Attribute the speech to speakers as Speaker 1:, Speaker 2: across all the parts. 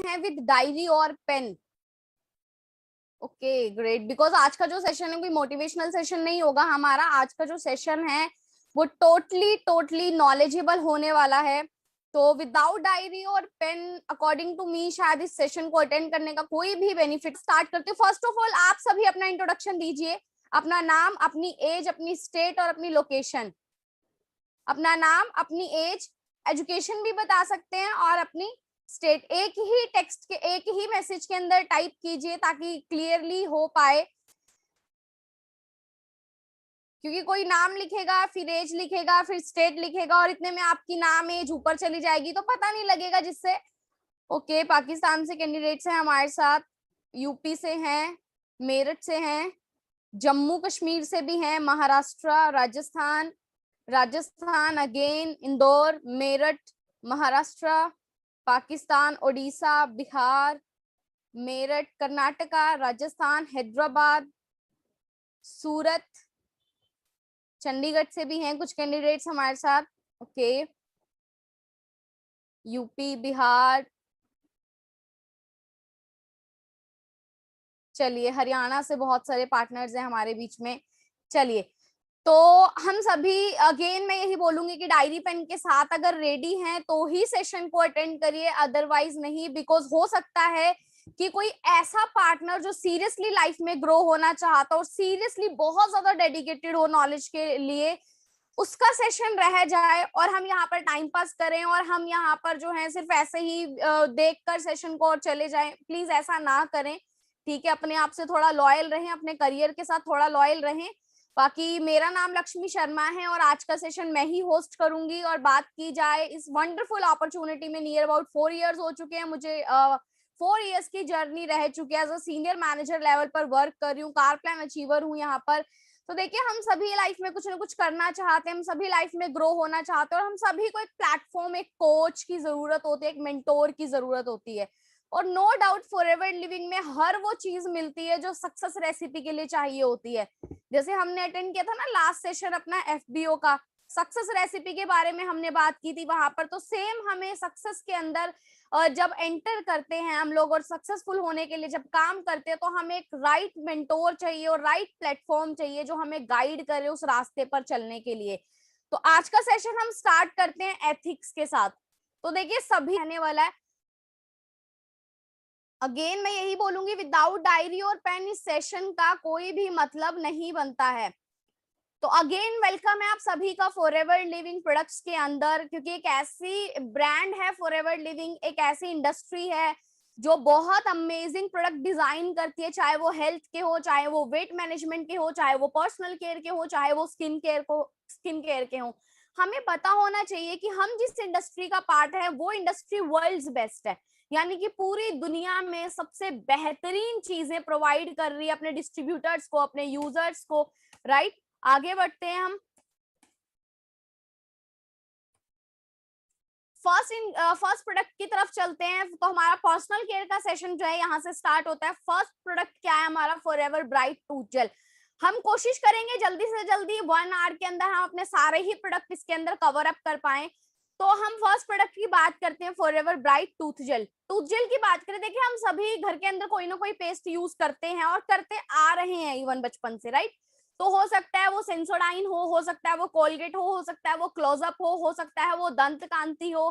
Speaker 1: हैं with diary और pen? Okay great, because आज का जो सेशन है कोई मोटिवेशनल सेशन नहीं होगा हमारा। आज का जो सेशन है वो टोटली नॉलेजेबल होने वाला है। तो विदाउट डायरी और पेन अकॉर्डिंग टू मी शायद इस सेशन को अटेंड करने का कोई भी बेनिफिट। स्टार्ट करते हो। फर्स्ट ऑफ ऑल आप सभी अपना इंट्रोडक्शन दीजिए, अपना नाम, अपनी एज, अपनी स्टेट और अपनी लोकेशन। अपना नाम, अपनी एज, एजुकेशन भी बता सकते हैं और अपनी स्टेट एक ही टेक्स्ट के, एक ही मैसेज के अंदर टाइप कीजिए ताकि क्लियरली हो पाए, क्योंकि कोई नाम लिखेगा फिर एज लिखेगा फिर स्टेट लिखेगा और इतने में आपकी नाम एज ऊपर चली जाएगी तो पता नहीं लगेगा जिससे। ओके, पाकिस्तान से कैंडिडेट्स हैं हमारे साथ, यूपी से हैं, मेरठ से हैं, जम्मू कश्मीर से भी हैं, महाराष्ट्र, राजस्थान, राजस्थान अगेन, इंदौर, मेरठ, महाराष्ट्र, पाकिस्तान, ओडिशा, बिहार, मेरठ, कर्नाटका, राजस्थान, हैदराबाद, सूरत, चंडीगढ़ से भी हैं कुछ कैंडिडेट्स हमारे साथ। ओके, यूपी, बिहार, चलिए हरियाणा से बहुत सारे पार्टनर्स हैं हमारे बीच में। चलिए, तो हम सभी अगेन मैं यही बोलूंगी कि डायरी पेन के साथ अगर रेडी हैं तो ही सेशन को अटेंड करिए, अदरवाइज नहीं। बिकॉज हो सकता है कि कोई ऐसा पार्टनर जो सीरियसली लाइफ में ग्रो होना चाहता और सीरियसली बहुत ज्यादा डेडिकेटेड हो नॉलेज के लिए, उसका सेशन रह जाए और हम यहाँ पर टाइम पास करें और हम यहाँ पर जो है सिर्फ ऐसे ही देखकर सेशन को और चले जाएं। प्लीज ऐसा ना करें, ठीक है। अपने आप से थोड़ा लॉयल रहें, अपने करियर के साथ थोड़ा लॉयल रहें। बाकी मेरा नाम लक्ष्मी शर्मा है और आज का सेशन मैं ही होस्ट करूंगी। और बात की जाए इस वंडरफुल अपॉर्चुनिटी में, नियर अबाउट 4 इयर्स हो चुके हैं मुझे, 4 इयर्स की जर्नी रह चुकी है। As a senior manager level पर वर्क कर रही हूँ, कार प्लान अचीवर हूँ यहाँ पर। तो देखिए, हम सभी लाइफ में कुछ ना कुछ करना चाहते हैं, हम सभी लाइफ में ग्रो होना चाहते हैं और हम सभी को एक प्लेटफॉर्म, एक कोच की जरूरत होती है, एक मेंटोर की जरूरत होती है। और नो डाउट फॉरएवर लिविंग में हर वो चीज मिलती है जो सक्सेस रेसिपी के लिए चाहिए होती है। जैसे हमने अटेंड किया था ना लास्ट सेशन अपना एफबीओ का, सक्सेस रेसिपी के बारे में हमने बात की थी वहां पर। तो सेम हमें सक्सेस के अंदर जब एंटर करते हैं हम लोग और सक्सेसफुल होने के लिए जब काम करते हैं, तो हमें एक राइट मेंटोर चाहिए और राइट प्लेटफॉर्म चाहिए जो हमें गाइड करे उस रास्ते पर चलने के लिए। तो आज का सेशन हम स्टार्ट करते हैं एथिक्स के साथ। तो देखिए, सभी आने वाला है। अगेन मैं यही बोलूंगी, विदाउट डायरी और पेन इस सेशन का कोई भी मतलब नहीं बनता है। तो अगेन वेलकम है आप सभी का फॉरएवर लिविंग प्रोडक्ट्स के अंदर, क्योंकि एक ऐसी ब्रांड है फॉरएवर लिविंग, एक ऐसी इंडस्ट्री है जो बहुत अमेजिंग प्रोडक्ट डिजाइन करती है, चाहे वो हेल्थ के हो, चाहे वो वेट मैनेजमेंट के हो, चाहे वो पर्सनल केयर के हो, चाहे वो स्किन केयर के हो। हमें पता होना चाहिए कि हम जिस इंडस्ट्री का पार्ट है वो इंडस्ट्री वर्ल्ड्स बेस्ट है, यानी कि पूरी दुनिया में सबसे बेहतरीन चीजें प्रोवाइड कर रही है अपने डिस्ट्रीब्यूटर्स को, अपने यूजर्स को, राइट। आगे बढ़ते हैं हम। फर्स्ट प्रोडक्ट की तरफ चलते हैं। तो हमारा पर्सनल केयर का सेशन जो है यहाँ से स्टार्ट होता है। फर्स्ट प्रोडक्ट क्या है हमारा? Forever Bright Tooth Gel. हम कोशिश करेंगे जल्दी से जल्दी 1 आवर के अंदर हम अपने सारे ही प्रोडक्ट इसके अंदर कवर अप कर पाए। तो हम फर्स्ट प्रोडक्ट की बात करते हैं, Forever Bright Tooth Gel. Tooth gel की बात करें, देखिए हम सभी घर के अंदर कोई ना कोई पेस्ट यूज करते हैं और करते आ रहे हैं इवन बचपन से, राइट। तो हो सकता है वो सेंसोडाइन हो सकता है वो कोलगेट हो सकता है वो क्लोजअप हो सकता है वो दंत कांति हो,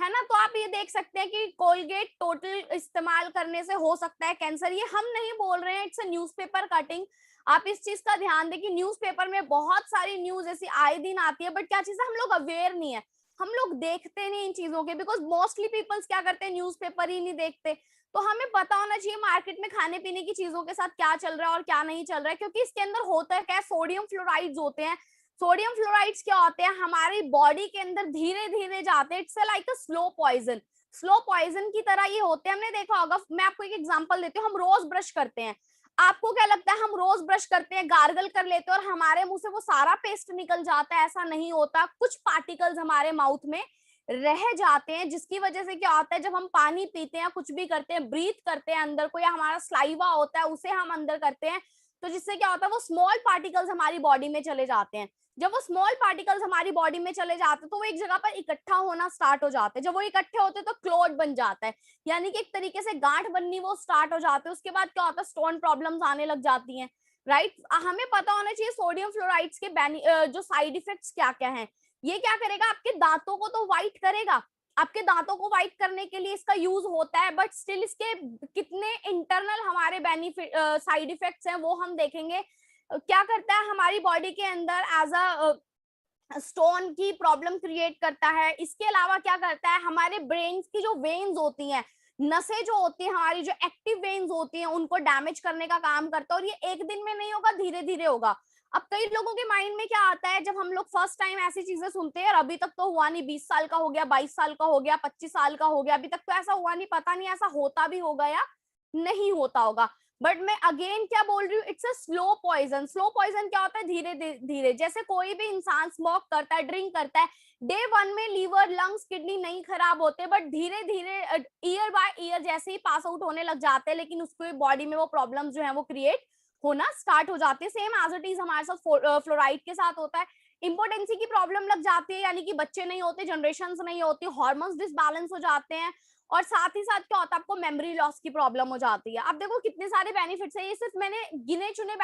Speaker 1: है ना। तो आप ये देख सकते हैं कि कोलगेट टोटल इस्तेमाल करने से हो सकता है कैंसर। ये हम नहीं बोल रहे हैं, इट्स अ न्यूज़पेपर कटिंग। आप इस चीज का ध्यान दें कि न्यूज़पेपर में बहुत सारी न्यूज ऐसी आए दिन आती है, बट क्या चीज है हम लोग अवेयर नहीं है, हम लोग देखते नहीं इन चीजों के, बिकॉज मोस्टली पीपल्स क्या करते हैं, न्यूज़पेपर ही नहीं देखते। तो हमें पता होना चाहिए मार्केट में खाने पीने की चीजों के साथ क्या चल रहा है और क्या नहीं चल रहा है, क्योंकि इसके अंदर होता है क्या, सोडियम फ्लोराइड्स होते हैं। सोडियम फ्लोराइड्स क्या होते हैं, हमारी बॉडी के अंदर धीरे धीरे जाते हैं, it's like a slow poison, slow poison की तरह ये होते हैं। हमने देखा होगा, मैं आपको एक एग्जांपल देती हूँ, हम रोज ब्रश करते हैं, आपको क्या लगता है हम रोज ब्रश करते हैं, गार्गल कर लेते हैं और हमारे मुंह से वो सारा पेस्ट निकल जाता है? ऐसा नहीं होता, कुछ पार्टिकल्स हमारे माउथ में रह जाते हैं, जिसकी वजह से क्या होता है, जब हम पानी पीते हैं, कुछ भी करते हैं, ब्रीथ करते हैं अंदर को, या हमारा स्लाइवा होता है उसे हम अंदर करते हैं, तो जिससे क्या होता है वो स्मॉल पार्टिकल्स हमारी बॉडी में चले जाते हैं। जब वो स्मॉल पार्टिकल्स हमारी बॉडी में चले जाते हैं तो वो एक जगह पर इकट्ठा होना स्टार्ट हो जाते हैं। जब वो इकट्ठे होते हैं तो क्लॉट बन जाता है, यानी कि एक तरीके से गांठ बननी वो स्टार्ट हो जाते हैं। उसके बाद क्या होता है, स्टोन प्रॉब्लम्स आने लग जाती हैं, राइट। हमें पता होना चाहिए सोडियम फ्लोराइड्स के जो साइड इफेक्ट्स क्या क्या हैं। ये क्या करेगा, आपके दांतों को तो व्हाइट करेगा, आपके दांतों को व्हाइट करने के लिए इसका यूज होता है, बट स्टिल इसके कितने इंटरनल हमारे बेनिफिट साइड इफेक्ट्स हैं वो हम देखेंगे। क्या करता है हमारी बॉडी के अंदर, एज अ स्टोन की प्रॉब्लम क्रिएट करता है। इसके अलावा क्या करता है, हमारे ब्रेन की जो वेन्स होती हैं, नसें जो होती हैं हमारी, जो एक्टिव वेन्स होती हैं, उनको डैमेज करने का काम करता है। और ये एक दिन में नहीं होगा, धीरे धीरे होगा। अब कई लोगों के माइंड में क्या आता है, जब हम लोग फर्स्ट टाइम ऐसी चीजें सुनते हैं, और अभी तक तो हुआ नहीं, 20 साल का हो गया, 22 साल का हो गया, 25 साल का हो गया, अभी तक तो ऐसा हुआ नहीं, पता नहीं ऐसा होता भी होगा या नहीं होता होगा। बट मैं अगेन क्या बोल रही हूँ, it's a slow poison. Slow poison क्या होता है, धीरे धीरे, जैसे कोई भी इंसान स्मोक करता है, ड्रिंक करता है, डे वन में लीवर, लंग्स, किडनी नहीं खराब होते, बट धीरे धीरे ईयर बाय ईयर जैसे ही पास आउट होने लग जाते हैं, लेकिन उसको बॉडी में वो प्रॉब्लम्स जो है वो क्रिएट होना स्टार्ट हो जाते हैं। सेम एज इट इज हमारे साथ फ्लोराइड के साथ होता है। इंपोर्टेंसी की प्रॉब्लम लग जाती है, यानी कि बच्चे नहीं होते, जनरेशन नहीं होती, हार्मोन्स डिसबैलेंस हो जाते हैं, और साथ ही साथ क्या होता है, आपको मेमोरी लॉस की प्रॉब्लम हो जाती है। अब देखो कितने सारे बेनिफिट्स है, ये सिर्फ मैंने गिने चुने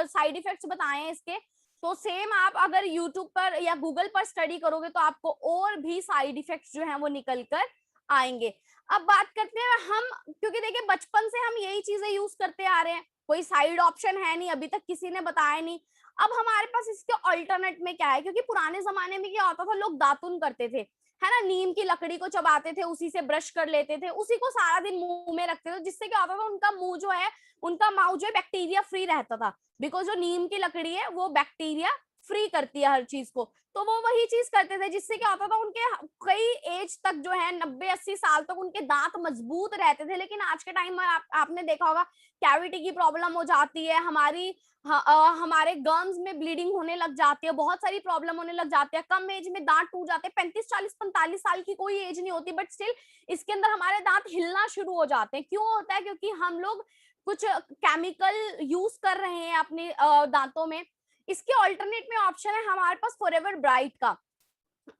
Speaker 1: साइड इफेक्ट्स बताए हैं इसके। तो सेम आप अगर यूट्यूब पर या गूगल पर स्टडी करोगे तो आपको और भी साइड इफेक्ट्स जो हैं वो निकल कर आएंगे। अब बात करते हैं हम, क्योंकि देखिए बचपन से हम यही चीजें यूज करते आ रहे हैं, कोई साइड ऑप्शन है नहीं, अभी तक किसी ने बताया नहीं। अब हमारे पास इसके अल्टरनेट में क्या है, क्योंकि पुराने जमाने में क्या होता था, लोग दातुन करते थे, है ना, नीम की लकड़ी को चबाते थे, उसी से ब्रश कर लेते थे, उसी को सारा दिन मुंह में रखते थे, जिससे क्या होता था, उनका मुंह जो है, उनका माउथ जो है बैक्टीरिया फ्री रहता था, बिकॉज जो नीम की लकड़ी है वो बैक्टीरिया फ्री करती है हर चीज को। तो वो वही चीज करते थे, जिससे क्या होता था, उनके कई एज तक जो है 90-80 साल तक उनके दांत मजबूत रहते थे। लेकिन आज के टाइम में आपने देखा होगा, कैविटी की प्रॉब्लम हो जाती है हमारी, हमारे गम्स में ब्लीडिंग होने लग जाती है, बहुत सारी प्रॉब्लम होने लग जाती है, कम एज में दांत टूट जाते हैं, 35 40 45 साल की कोई एज नहीं होती, बट स्टिल इसके अंदर हमारे दांत हिलना शुरू हो जाते हैं। क्यों होता है, क्योंकि हम लोग कुछ केमिकल यूज कर रहे हैं अपने दांतों में। इसके ऑल्टरनेट में ऑप्शन है हमारे पास फॉरएवर ब्राइट का।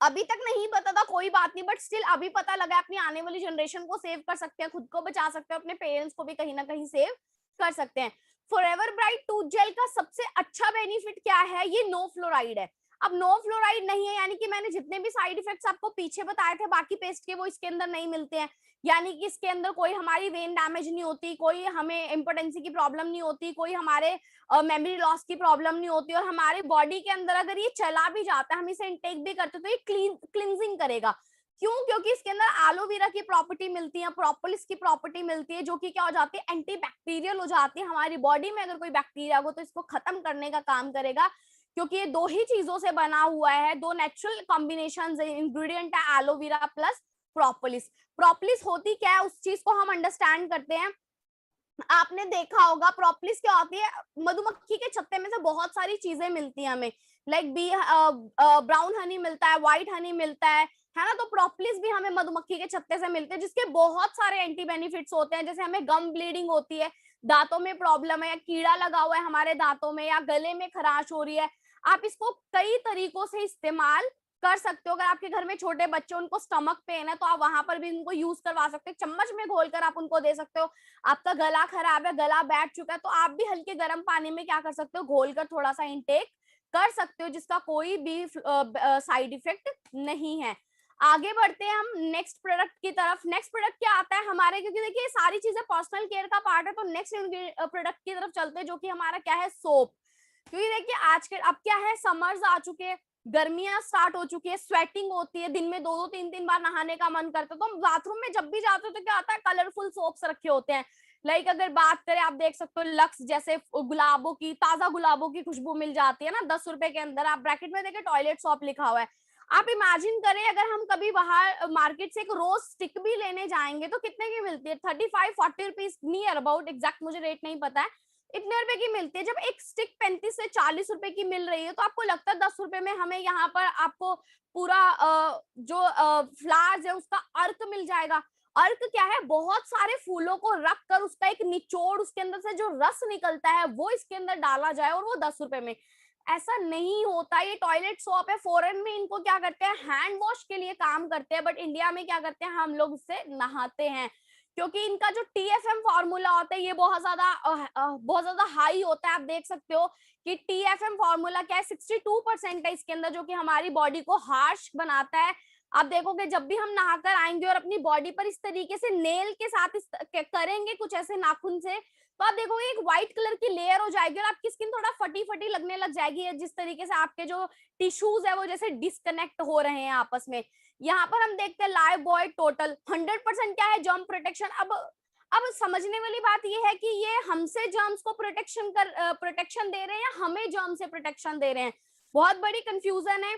Speaker 1: अभी तक नहीं पता था, कोई बात नहीं, बट स्टिल अभी पता लगा, अपनी आने वाली जनरेशन को सेव कर सकते हैं, खुद को बचा सकते हैं, अपने पेरेंट्स को भी कहीं ना कहीं सेव कर सकते हैं। फॉरएवर ब्राइट टूथ जेल का सबसे अच्छा बेनिफिट क्या है, ये नो फ्लोराइड है। अब नो फ्लोराइड नहीं है, यानी कि मैंने जितने भी साइड इफेक्ट्स आपको पीछे बताए थे बाकी पेस्ट के, वो इसके अंदर नहीं मिलते हैं। यानी कि इसके अंदर कोई हमारी वेन डैमेज नहीं होती, कोई हमें इम्पोर्टेंसी की प्रॉब्लम नहीं होती, कोई हमारे मेमोरी लॉस की प्रॉब्लम नहीं होती, और हमारे बॉडी के अंदर अगर ये चला भी जाता है, हम इसे इंटेक भी करते तो ये क्लींजिंग करेगा। क्यों, क्योंकि इसके अंदर एलोवेरा की प्रॉपर्टी मिलती है, प्रोपोलिस की प्रॉपर्टी मिलती है, जो कि क्या हो जाती है, एंटी बैक्टीरियल हो जाती है। हमारी बॉडी में अगर कोई बैक्टीरिया हो तो इसको खत्म करने का काम करेगा, क्योंकि ये दो ही चीजों से बना हुआ है, दो नेचुरल कॉम्बिनेशन इंग्रेडिएंट है, एलोवेरा प्लस प्रोपोलिस। प्रोपोलिस होती क्या है, उस चीज को हम अंडरस्टैंड करते हैं। आपने देखा होगा प्रोपोलिस क्या होती है, मधुमक्खी के छत्ते में से बहुत सारी चीजें मिलती हैं हमें, लाइक बी ब्राउन हनी मिलता है, व्हाइट हनी मिलता है ना। तो प्रोपोलिस भी हमें मधुमक्खी के छत्ते से मिलते हैं, जिसके बहुत सारे एंटी बेनिफिट्स होते हैं। जैसे हमें गम ब्लीडिंग होती है, दांतों में प्रॉब्लम है, या कीड़ा लगा हुआ है हमारे दांतों में, या गले में खराश हो रही है, आप इसको कई तरीकों से इस्तेमाल कर सकते हो। अगर आपके घर में छोटे बच्चे, उनको स्टमक पेन है, तो आप वहां पर भी उनको यूज करवा सकते हो, चम्मच में घोलकर आप उनको दे सकते हो। आपका गला खराब है, गला बैठ चुका है, तो आप भी हल्के गर्म पानी में क्या कर सकते हो, घोलकर थोड़ा सा इंटेक कर सकते हो, जिसका कोई भी साइड इफेक्ट नहीं है। आगे बढ़ते हैं हम नेक्स्ट प्रोडक्ट की तरफ। नेक्स्ट प्रोडक्ट क्या आता है हमारे, क्योंकि देखिए सारी चीजें पर्सनल केयर का पार्ट है, तो नेक्स्ट प्रोडक्ट की तरफ चलते हैं, जो कि हमारा क्या है, सोप। क्योंकि देखिए आज के अब क्या है, समर्स आ चुके हैं, गर्मियां स्टार्ट हो चुकी है, स्वेटिंग होती है, दिन में 2-2 3-3 बार नहाने का मन करता है, तो हम बाथरूम में जब भी जाते हो तो क्या होता है, कलरफुल सोप्स रखे होते हैं। लाइक अगर बात करें, आप देख सकते हो लक्स जैसे गुलाबों की, ताजा गुलाबों की खुशबू मिल जाती है ना 10 रुपए के अंदर। आप ब्रैकेट में देखें टॉयलेट सोप लिखा हुआ है। आप इमेजिन करें, अगर हम कभी बाहर मार्केट से एक रोज स्टिक भी लेने जाएंगे तो कितने की मिलती है, 35-40 रुपीज नियर अबाउट, एग्जैक्ट मुझे रेट नहीं पता है, इतने रुपए की मिलती है। जब एक स्टिक 35 से 40 रुपए की मिल रही है, तो आपको लगता है 10 रुपए में हमें यहाँ पर आपको पूरा जो फ्लावर्स है उसका अर्क मिल जाएगा। अर्क क्या है, बहुत सारे फूलों को रख कर उसका एक निचोड़, उसके अंदर से जो रस निकलता है वो इसके अंदर डाला जाए, और वो 10 रुपए में। ऐसा नहीं होता, ये टॉयलेट सोप है। फॉरेन में इनको क्या करते हैं, हैंड वॉश के लिए काम करते हैं, बट इंडिया में क्या करते हैं, हम लोग इससे नहाते हैं, क्योंकि इनका जो TFM फॉर्मूला होता है ये बहुत ज्यादा हाई होता है। आप देख सकते हो कि TFM फॉर्मूला क्या है, 62% है इसके अंदर, जो कि हमारी बॉडी को हार्श बनाता है। आप देखोगे जब भी हम नहाकर आएंगे और अपनी बॉडी पर इस तरीके से नेल के साथ करेंगे कुछ ऐसे नाखून से, तो आप देखोगे एक व्हाइट कलर की लेयर हो जाएगी और आपकी स्किन थोड़ा फटी फटी लगने लग जाएगी, जिस तरीके से आपके जो टिश्यूज है वो जैसे डिस्कनेक्ट हो रहे हैं आपस में। यहाँ पर हम देखते हैं लाइव बॉय टोटल 100% क्या है, जर्म प्रोटेक्शन। अब समझने वाली बात ये है कि ये हमसे जर्म्स को प्रोटेक्शन दे रहे हैं या हमें जर्म से प्रोटेक्शन दे रहे हैं। बहुत बड़ी कंफ्यूजन है,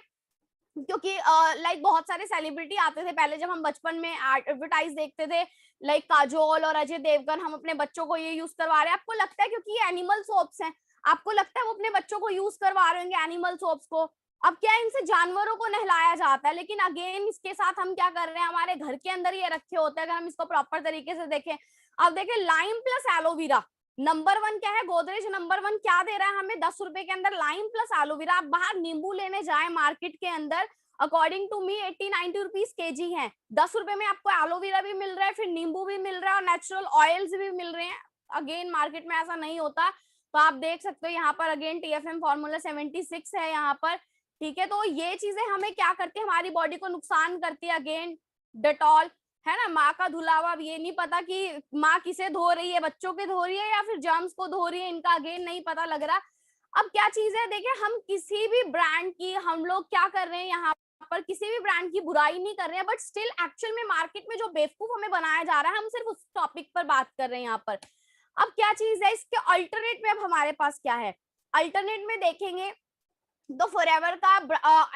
Speaker 1: क्योंकि लाइक बहुत सारे सेलिब्रिटी आते थे पहले जब हम बचपन में एडवर्टाइज देखते थे, लाइक काजोल और अजय देवगन, हम अपने बच्चों को ये यूज करवा रहे हैं। आपको लगता है क्योंकि ये एनिमल सोप्स हैं, आपको लगता है वो अपने बच्चों को यूज करवा रहे होंगे एनिमल सोप्स को। अब क्या है, इनसे जानवरों को नहलाया जाता है, लेकिन अगेन इसके साथ हम क्या कर रहे हैं, हमारे घर के अंदर ये रखे होते हैं। अगर हम इसको प्रॉपर तरीके से देखें, अब देखें लाइम प्लस एलोवेरा नंबर 1 क्या है, गोदरेज नंबर 1 क्या दे रहा है हमें, 10 रुपए के अंदर लाइम प्लस एलोवेरा। आप बाहर नींबू लेने जाए मार्केट के अंदर, according to me 80-90 rupees KG है। 10 रुपए में आपको एलोवेरा भी मिल रहा है, फिर नींबू भी मिल रहा है और नेचुरल ऑयल्स भी मिल रहे हैं। अगेन मार्केट में ऐसा नहीं होता, तो आप देख सकते हो यहाँ पर अगेन TFM फॉर्मूला 76 है यहाँ पर, ठीक है। तो ये चीजें हमें क्या करती है, हमारी बॉडी को नुकसान करती है। अगेन डेटॉल है ना, माँ का धुला हुआ, अब ये नहीं पता कि माँ किसे धो रही है, बच्चों के धो रही है या फिर जर्म्स को धो रही है, इनका अगेन नहीं पता लग रहा। अब क्या चीज है, देखिए हम किसी भी ब्रांड की, हम लोग क्या कर रहे हैं यहाँ पर, किसी भी ब्रांड की बुराई नहीं कर रहे हैं, बट स्टिल एक्चुअल में मार्केट में जो बेवकूफ हमें बनाया जा रहा है, हम सिर्फ उस टॉपिक पर बात कर रहे हैं यहाँ पर। अब क्या चीज है, इसके अल्टरनेट में अब हमारे पास क्या है, अल्टरनेट में देखेंगे तो फॉरएवर का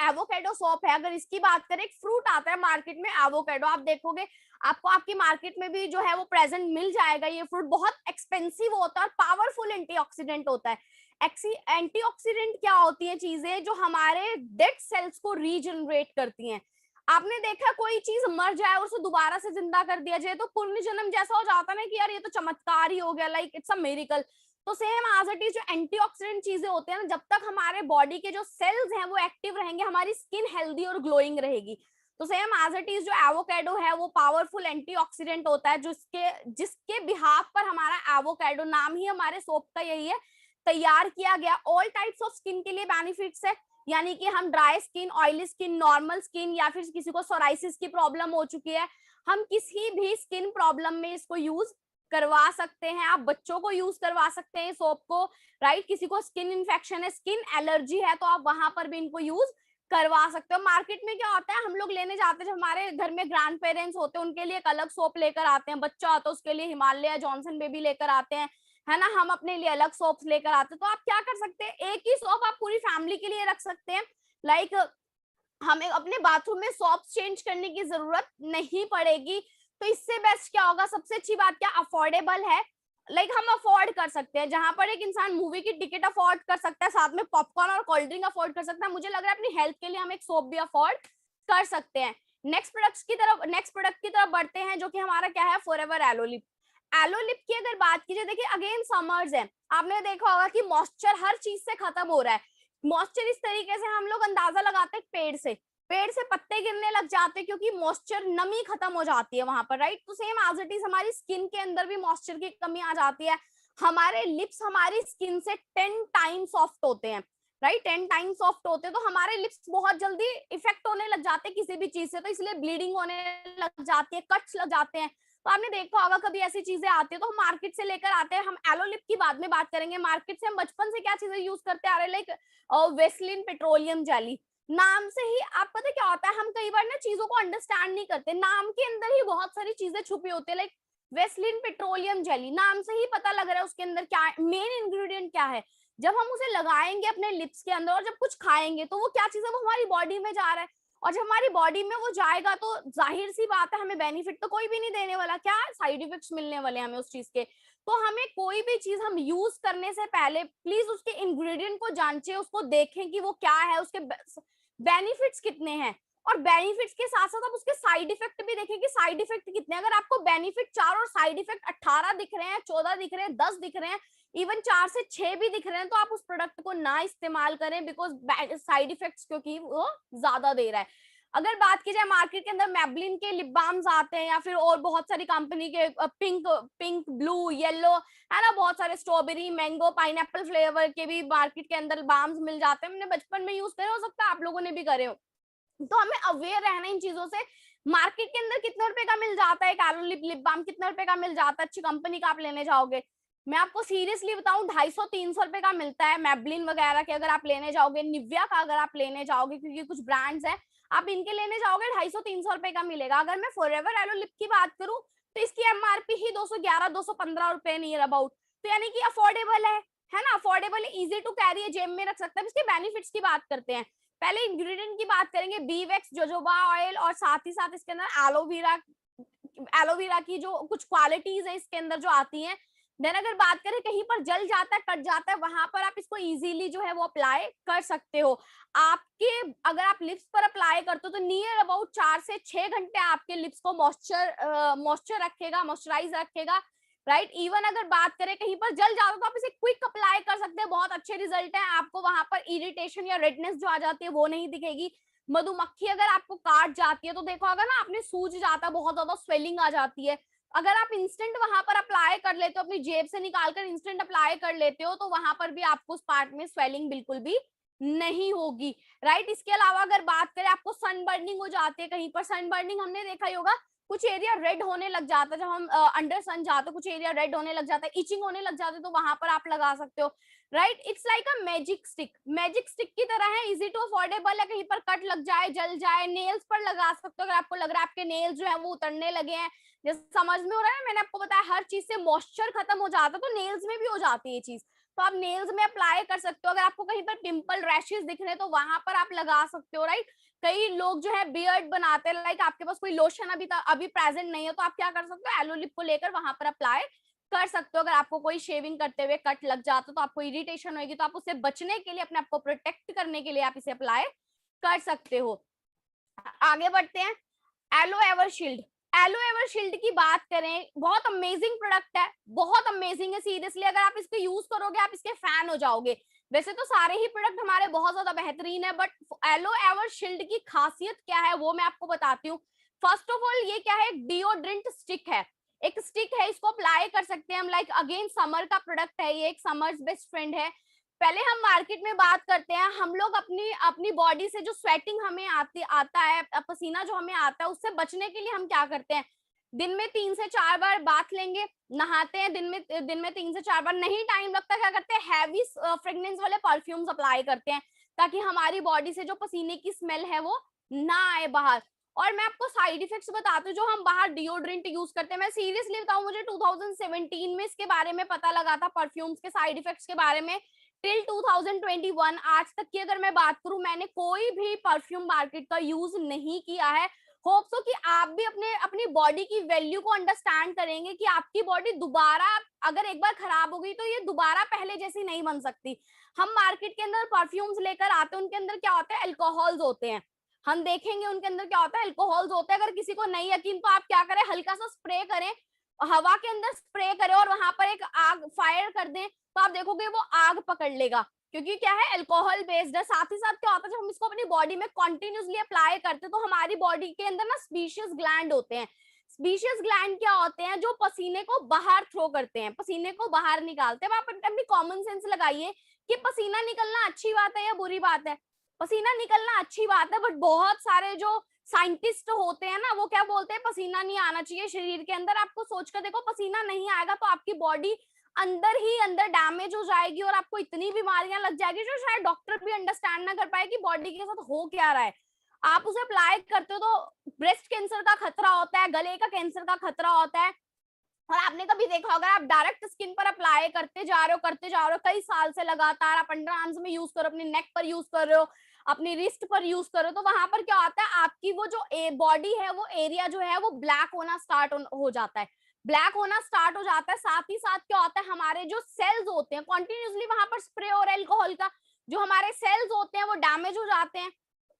Speaker 1: एवोकेडो सोप है। अगर इसकी बात करें, एक फ्रूट आता है मार्केट में एवोकेडो, आप देखोगे आपको आपकी मार्केट में भी जो है वो प्रेजेंट मिल जाएगा। ये फ्रूट बहुत एक्सपेंसिव होता है और पावरफुल एंटीऑक्सीडेंट होता है। एंटीऑक्सीडेंट क्या होती है चीजें, जो हमारे डेड सेल्स को रीजनरेट करती हैं। आपने देखा कोई चीज मर जाए और उसे दोबारा से जिंदा कर दिया जाए तो पुनर्जन्म जैसा हो जाता है ना, कि यार ये तो चमत्कार ही हो गया, लाइक इट्स अ मिरेकल। तो सेम एज इट इज, जो एंटीऑक्सीडेंट चीजें होते हैं ना, जब तक हमारे बॉडी के जो सेल्स हैं वो एक्टिव रहेंगे, हमारी स्किन हेल्दी और ग्लोइंग रहेगी। तो सेम एज इट इज, जो एवोकेडो है वो पावरफुल एंटीऑक्सीडेंट होता है, जिसके बिहाफ पर हमारा एवोकेडो, नाम ही हमारे सोप का यही है, तैयार किया गया। ऑल टाइप्स ऑफ स्किन के लिए बेनिफिट्स है, यानी कि हम dry skin, oily skin, normal skin, या फिर किसी को सोराइसिस की प्रॉब्लम हो चुकी है, हम किसी भी स्किन प्रॉब्लम में इसको यूज करवा सकते हैं। आप बच्चों को यूज करवा सकते हैं सोप को, राइट। किसी को स्किन इन्फेक्शन है, स्किन एलर्जी है, तो आप वहां पर भी इनको यूज करवा सकते हो। मार्केट में क्या होता है, हम लोग लेने जाते हैं, जब हमारे घर में ग्रैंड पेरेंट्स होते हैं उनके लिए एक अलग सोप लेकर आते हैं, बच्चा आता है उसके लिए हिमालय, जॉनसन बेबी लेकर आते हैं, है ना, हम अपने लिए अलग सोप्स लेकर आते हैं। तो आप क्या कर सकते हैं, एक ही सोप आप पूरी फैमिली के लिए रख सकते हैं। लाइक हमें अपने बाथरूम में सोप्स चेंज करने की जरूरत नहीं पड़ेगी। तो इससे बेस्ट क्या होगा, सबसे अच्छी बात क्या, अफोर्डेबल है, लाइक हम अफोर्ड कर सकते हैं। जहां पर एक इंसान मूवी की टिकट अफोर्ड कर सकता है, साथ में पॉपकॉर्न और कोल्ड ड्रिंक अफोर्ड कर सकता है, मुझे लग रहा है अपनी हेल्थ के लिए हम एक सोप भी अफोर्ड कर सकते हैं। नेक्स्ट प्रोडक्ट की तरफ बढ़ते हैं, जो कि हमारा क्या है, फॉरएवर एलोलिप। एलोलिप की अगर बात कीजिए, देखिए अगेन समर्स है, आपने देखा होगा कि मॉइस्चर हर चीज से खत्म हो रहा है। मॉइस्चर इस तरीके से हम लोग अंदाजा लगाते हैं, पेड़ से पत्ते गिरने लग जाते हैं, क्योंकि मॉइस्चर, नमी खत्म हो जाती है वहां पर, राइट। तो सेम एज इट इज हमारी स्किन के अंदर भी मॉइस्चर की कमी आ जाती है। हमारे लिप्स हमारी स्किन से 10 टाइम सॉफ्ट होते हैं, राइट, 10 टाइम सॉफ्ट होते हैं। तो हमारे लिप्स बहुत जल्दी इफेक्ट होने लग जाते हैं किसी भी चीज से, तो इसलिए ब्लीडिंग होने लग जाती है, कट्स लग जाते हैं। तो आपने देखा होगा कभी ऐसी चीजें आती है तो हम मार्केट से लेकर आते हैं। हम एलोलिप की बाद में बात करेंगे। मार्केट से हम बचपन से क्या चीजें यूज करते आ रहे हैं, लाइक वेस्लिन पेट्रोलियम जेली, नाम से ही आप पता क्या होता है, हम कई बार ना चीजों को अंडरस्टैंड नहीं करते, नाम के अंदर ही बहुत सारी चीजें छुपी होती है। लाइक वेस्लिन पेट्रोलियम जेली, नाम से ही पता लग रहा है उसके अंदर क्या मेन इंग्रेडिएंट क्या है। जब हम उसे लगाएंगे अपने लिप्स के अंदर और जब कुछ खाएंगे तो वो क्या चीज है, वो हमारी बॉडी में जा रहा है, और जब हमारी बॉडी में वो जाएगा तो जाहिर सी बात है हमें बेनिफिट तो कोई भी नहीं देने वाला, क्या साइड इफेक्ट्स मिलने वाले हमें उस चीज के। तो हमें कोई भी चीज हम यूज करने से पहले प्लीज उसके इंग्रेडिएंट को जांचें, उसको देखें कि वो क्या है, उसके बेनिफिट्स कितने हैं, और बेनिफिट्स के साथ साथ आप उसके साइड इफेक्ट भी देखें कि साइड इफेक्ट कितने हैं। अगर आपको बेनिफिट 4 और साइड इफेक्ट 18 दिख रहे हैं, 14 दिख रहे हैं, 10 दिख रहे हैं, इवन 4 से 6 भी दिख रहे हैं तो आप उस प्रोडक्ट को ना इस्तेमाल करें, बिकॉज साइड इफेक्ट्स क्योंकि वो ज्यादा दे रहा है। अगर बात की जाए मार्केट के अंदर मैबलिन के लिप बाम्स आते हैं या फिर और बहुत सारी कंपनी के पिंक पिंक ब्लू येलो है ना, बहुत सारे स्ट्रॉबेरी मैंगो पाइनएप्पल फ्लेवर के भी मार्केट के अंदर बाम्स मिल जाते हैं। हमने बचपन में यूज करे, हो सकता है आप लोगों ने भी करे हो। तो हमें अवेयर रहना इन चीजों से। मार्केट के अंदर कितने रुपए का मिल जाता है एलो लिप बाम, कितने रुपए का मिल जाता है, अच्छी कंपनी का आप लेने जाओगे, मैं आपको सीरियसली बताऊं 250-300 रुपए का मिलता है। मैबलिन वगैरह के अगर आप लेने जाओगे, निविया का अगर आप लेने जाओगे, क्योंकि कुछ ब्रांड्स हैं आप इनके लेने जाओगे 250-300 रुपए का मिलेगा। अगर मैं फॉरएवर एलो लिप की बात करूं तो इसकी एमआरपी ही 211-215 रुपए नियर अबाउट, तो यानी कि अफोर्डेबल है ना, अफोर्डेबल है, इजी टू कैरी है, जेब में रख सकते हैं। इसके बेनिफिट्स की बात करते हैं। पहले इंग्रेडिएंट की बात करेंगे, बीवेक्स जोजोबा ऑयल, और साथ ही साथ इसके अंदर एलोवेरा की जो कुछ क्वालिटीज है इसके अंदर जो आती हैं। देन अगर बात करें कहीं पर जल जाता है, कट जाता है, वहां पर आप इसको इजीली जो है वो अप्लाई कर सकते हो। आपके अगर आप लिप्स पर अप्लाई करते हो तो नियर अबाउट 4 से 6 घंटे आपके लिप्स को मॉइस्चर रखेगा, मॉइस्चराइज रखेगा, राइट। इवन अगर बात करें कहीं पर जल जाता है तो आप इसे क्विक अप्लाई कर सकते हैं, बहुत अच्छे रिजल्ट है। आपको वहां पर इरिटेशन या रेडनेस जो आ जाती है वो नहीं दिखेगी। मधुमक्खी अगर आपको काट जाती है तो देखो अगर ना आपने सूज जाता है, बहुत ज्यादा स्वेलिंग आ जाती है, अगर आप इंस्टेंट वहां पर अप्लाई कर लेते हो, अपनी जेब से निकालकर इंस्टेंट अप्लाई कर लेते हो, तो वहां पर भी आपको उस पार्ट में स्वेलिंग बिल्कुल भी नहीं होगी, राइट। इसके अलावा अगर बात करें आपको सन बर्निंग हो जाती है, कहीं पर सन बर्निंग हमने देखा ही होगा, कुछ एरिया रेड होने लग जाता है जब हम अंडर सन जाते हैं, कुछ एरिया रेड होने लग जाता है, इचिंग होने लग जाती है, तो वहां पर आप लगा सकते हो, right. It's like a magic stick की तरह है, इजी टू अफोर्डेबल है, कहीं पर कट लग जाए, जल जाए, नेल्स पर लगा सकते हो अगर आपको लग रहा है आपके नेल्स जो है वो उतरने लगे हैं। जैसे समझ में हो रहा है, मैंने आपको बताया हर चीज से मॉइस्चर खत्म हो जाता है, तो नेल्स में भी हो जाती है ये चीज, तो आप नेल्स में अप्लाई कर सकते हो। अगर आपको कहीं पर पिंपल रैशेस दिख रहे हैं तो वहां पर आप लगा सकते हो, राइट। कई लोग जो है बियर्ड बनाते हैं, लाइक आपके पास कोई लोशन अभी प्रेजेंट नहीं है तो आप क्या कर सकते हो, एलो लिप को लेकर वहां पर अप्लाई कर सकते हो। अगर आपको कोई शेविंग करते हुए कट लग जाता तो आपको इरिटेशन होगी, तो आप उससे बचने के लिए, अपने आप को प्रोटेक्ट करने के लिए आप इसे अप्लाई कर सकते हो। आगे बढ़ते हैं, Aloe Ever Shield. Aloe Ever Shield की बात करें, बहुत अमेजिंग प्रोडक्ट है, बहुत अमेजिंग है सीरियसली। अगर आप इसको यूज करोगे आप इसके फैन हो जाओगे। वैसे तो सारे ही प्रोडक्ट हमारे बहुत ज्यादा बेहतरीन है, बट एलो एवर शील्ड की खासियत क्या है वो मैं आपको बताती हूँ। फर्स्ट ऑफ ऑल ये क्या है, डिओड्रेंट स्टिक है, एक स्टिक है, इसको अप्लाई कर सकते हैं हम, लाइक अगेन समर का प्रोडक्ट है, ये एक समर्स बेस्ट फ्रेंड है। पहले हम मार्केट में बात करते हैं, हम लोग अपनी अपनी बॉडी से जो स्वेटिंग हमें आता है, पसीना जो हमें आता है, उससे बचने के लिए हम क्या करते हैं, दिन में 3 से 4 बार बाथ लेंगे, नहाते हैं दिन में 3 से 4 बार, नहीं टाइम लगता क्या करते हैं, हैवी फ्रेग्रेंस वाले परफ्यूम्स अप्लाई करते हैं, ताकि हमारी बॉडी से जो पसीने की स्मेल है वो ना आए बाहर। और मैं आपको साइड इफेक्ट्स बताती हूँ, जो हम बाहर डिओड्रेंट यूज करते हैं, मैं सीरियसली बताऊं, मुझे 2017 में इसके बारे में पता लगा था, परफ्यूम्स के साइड इफेक्ट्स के बारे में। टिल 2021 आज तक की अगर मैं बात करूं, मैंने कोई भी परफ्यूम मार्केट का यूज नहीं किया है। होप सो कि आप भी अपनी बॉडी की वैल्यू को अंडरस्टैंड करेंगे कि आपकी बॉडी दोबारा अगर एक बार खराब हो गई तो ये दोबारा पहले जैसी नहीं बन सकती। हम मार्केट के अंदर परफ्यूम्स लेकर आते हैं, उनके अंदर क्या होता है, अल्कोहल्स होते हैं, हम देखेंगे उनके अंदर क्या होता है, अल्कोहल्स होते हैं। अगर किसी को नहीं यकीन तो आप क्या करें, हल्का सा स्प्रे करें, हवा के अंदर स्प्रे करें और वहां पर एक आग फायर कर दें, तो आप देखोगे वो आग पकड़ लेगा, क्योंकि क्या है, अल्कोहल बेस्ड है। साथ ही साथ क्या होता है, जब हम इसको अपनी बॉडी में कंटिन्यूसली अप्लाई करते हैं तो हमारी बॉडी के अंदर ना स्पीशियस ग्लैंड होते हैं। स्पीशियस ग्लैंड क्या होते हैं, जो पसीने को बाहर थ्रो करते हैं, पसीने को बाहर निकालते हैं। आप अपनी कॉमन सेंस लगाइए कि पसीना निकलना अच्छी बात है या बुरी बात है। पसीना निकलना अच्छी बात है, बट बहुत सारे जो साइंटिस्ट होते हैं ना, वो क्या बोलते हैं, पसीना नहीं आना चाहिए शरीर के अंदर। आपको सोचकर देखो, पसीना नहीं आएगा तो आपकी बॉडी अंदर ही अंदर डैमेज हो जाएगी और आपको इतनी बीमारियां लग जाएगी जो शायद डॉक्टर भी अंडरस्टैंड ना कर पाए कि बॉडी के साथ हो क्या रहा है। आप उसे अप्लाई करते हो तो ब्रेस्ट कैंसर का खतरा होता है, गले का कैंसर का खतरा होता है। और आपने कभी देखा होगा, आप डायरेक्ट स्किन पर अप्लाई करते जा रहे हो कई साल से लगातार, आप अंडर आर्म्स में यूज करो, अपनी नेक पर यूज कर रहे हो, अपनी रिस्ट पर यूज करो, तो वहां पर क्या होता है, आपकी वो जो बॉडी है, वो एरिया जो है वो ब्लैक होना स्टार्ट हो जाता है, ब्लैक होना स्टार्ट हो जाता है। साथ ही साथ क्या होता है, हमारे जो सेल्स होते हैं, कॉन्टिन्यूसली वहां पर स्प्रे और एल्कोहल का, जो हमारे सेल्स होते हैं वो डैमेज हो जाते हैं।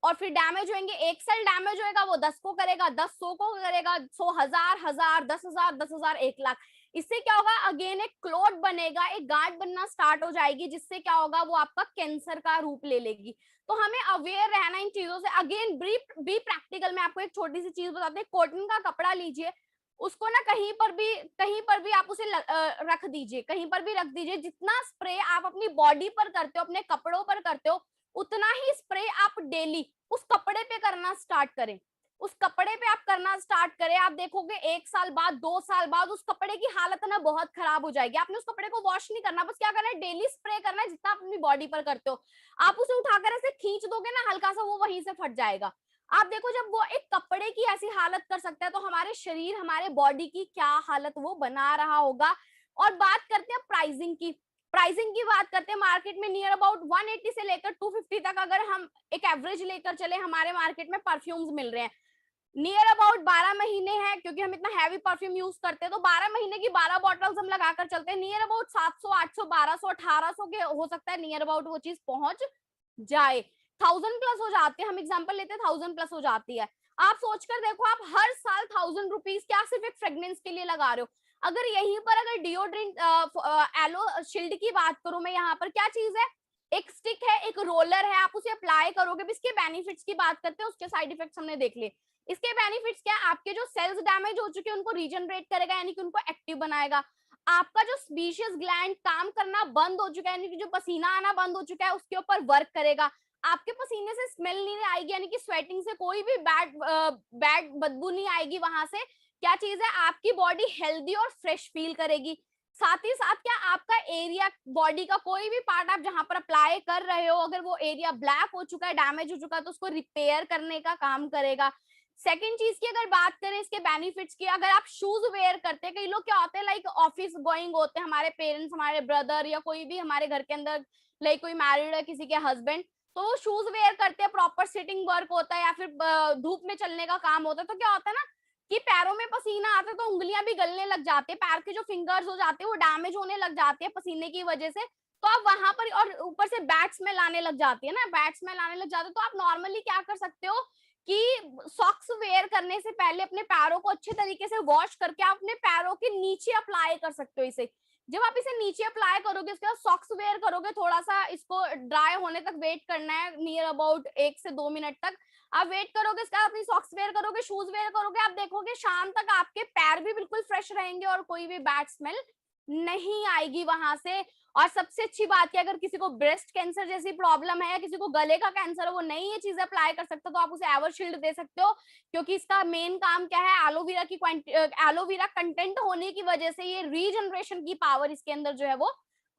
Speaker 1: और फिर डैमेज होंगे, एक सेल डैमेज होएगा वो 10 को करेगा, 10 100 को करेगा, 100 1000 1000 10,000 10,000 1 लाख, इससे क्या होगा, अगेन एक क्लॉट बनेगा, एक गांठ बनना स्टार्ट हो जाएगी, जिससे क्या होगा, वो आपका कैंसर का रूप ले लेगी। तो हमें अवेयर रहना इन चीजों से। Again be practical. मैं आपको एक छोटी सी चीज बताते हैं, कॉटन का कपड़ा लीजिए, उसको ना कहीं पर भी आप उसे रख दीजिए, कहीं पर भी रख दीजिए। जितना स्प्रे आप अपनी बॉडी पर करते हो, अपने कपड़ों पर करते हो, उतना ही स्प्रे आप डेली उस कपड़े पे करना स्टार्ट करें। उस कपड़े पे आप करना स्टार्ट करें, आप देखोगे 1 साल बाद, 2 साल बाद उस कपड़े की हालत ना बहुत खराब हो जाएगी। आपने उस कपड़े को वॉश नहीं करना, बस क्या करना है, डेली स्प्रे करना है, जितना आप अपनी बॉडी पर करते हो। आप उसे उठाकर ऐसे खींच दोगे ना हल्का सा, वो वहीं से फट जाएगा। आप देखो, जब वो एक कपड़े की ऐसी हालत कर सकता है, तो हमारे शरीर, हमारे बॉडी की क्या हालत वो बना रहा होगा। और बात करते हैं प्राइसिंग की। प्राइसिंग की बात करते हैं, मार्केट में नियर अबाउट 180 से लेकर 250 तक अगर हम एक एवरेज लेकर चले, हमारे मार्केट में परफ्यूम्स मिल रहे हैं। नियर अबाउट 12 महीने हैं, क्योंकि हम इतना हैवी परफ्यूम यूज करते हैं, तो 12 महीने की 12 बॉटल्स हम लगाकर चलते हैं। नियर अबाउट 700, 800, 1200, 1800 के हो सकता है नियर अबाउट वो चीज पहुंच जाए। 1000 प्लस हो जाते हैं, हम एग्जांपल लेते हैं, 1000 प्लस हो जाती है। आप सोचकर देखो, आप हर साल 1000 रुपीज क्या सिर्फ एक फ्रेग्रेंस के लिए लगा रहे हो। अगर यहीं पर अगर डिओड्रेंट एलो शील्ड की बात करूं मैं, यहाँ पर क्या चीज है, एक स्टिक है, एक रोलर है, आप उसे अप्लाई करोगे। इसके बेनिफिट्स की बात करते हैं, उसके साइड इफेक्ट्स हमने देख लिए। इसके बेनिफिट्स क्या है, आपके जो सेल्स डैमेज हो चुके हैं उनको रीजनरेट करेगा, यानी कि उनको एक्टिव बनाएगा। आपका जो स्पीशियस ग्लैंड काम करना बंद हो चुका है, यानी कि जो पसीना आना बंद हो चुका है, उसके ऊपर वर्क करेगा। आपके पसीने से स्मेल नहीं आएगी, यानी कि स्वेटिंग से कोई भी बैड बदबू नहीं आएगी वहां से। क्या चीज है, आपकी बॉडी हेल्दी और फ्रेश फील करेगी। साथ ही साथ क्या, आपका एरिया, बॉडी का कोई भी पार्ट आप जहां पर अप्लाई कर रहे हो, अगर वो एरिया ब्लैक हो चुका है, डैमेज हो चुका है, तो उसको रिपेयर करने का काम करेगा। सेकंड चीज की अगर बात करें इसके बेनिफिट्स की, अगर आप शूज वेयर करते हैं, कई लोग क्या होते हैं, लाइक ऑफिस गोइंग होते हैं, हमारे पेरेंट्स, हमारे ब्रदर, या कोई भी हमारे घर के अंदर, लाइक कोई मैरिड है, किसी के हस्बैंड, तो वो शूज वेयर करते हैं, प्रॉपर सिटिंग वर्क होता है, या फिर धूप में चलने का काम होता है, तो क्या होता है ना कि पैरों में पसीना आता है, तो उंगलियां भी गलने लग जाती है, पैर के जो फिंगर्स हो जाते हैं वो डैमेज होने लग जाते हैं पसीने की वजह से। तो आप वहां पर, और ऊपर से बैट स्मेल आने लग जाती है ना, बैट स्मेल आने लग जाती है, तो आप नॉर्मली क्या कर सकते हो कि सॉक्स वेयर करने से पहले अपने पैरों को अच्छे तरीके से वॉश करके आप अपने पैरों के नीचे अप्लाई कर सकते हो इसे। जब आप इसे नीचे अप्लाई करोगे, उसके बाद सॉक्स वेयर करोगे, थोड़ा सा इसको ड्राई होने तक वेट करना है, नियर अबाउट 1 से 2 मिनट तक आप वेट करोगे। इसके बाद अपनी सॉक्स वेयर करोगे, शूज वेयर करोगे, आप देखोगे शाम तक आपके पैर भी बिल्कुल फ्रेश रहेंगे और कोई भी बैड स्मेल नहीं आएगी वहां से। और सबसे अच्छी बात है, अगर किसी को ब्रेस्ट कैंसर जैसी प्रॉब्लम है, या किसी को गले का कैंसर है, वो नहीं ये चीजें अप्लाई कर सकता, तो आप उसे एवरशील्ड दे सकते हो, क्योंकि इसका मेन काम क्या है, एलोवेरा की एलोवेरा कंटेंट होने की वजह से ये रीजनरेशन की पावर इसके अंदर जो है वो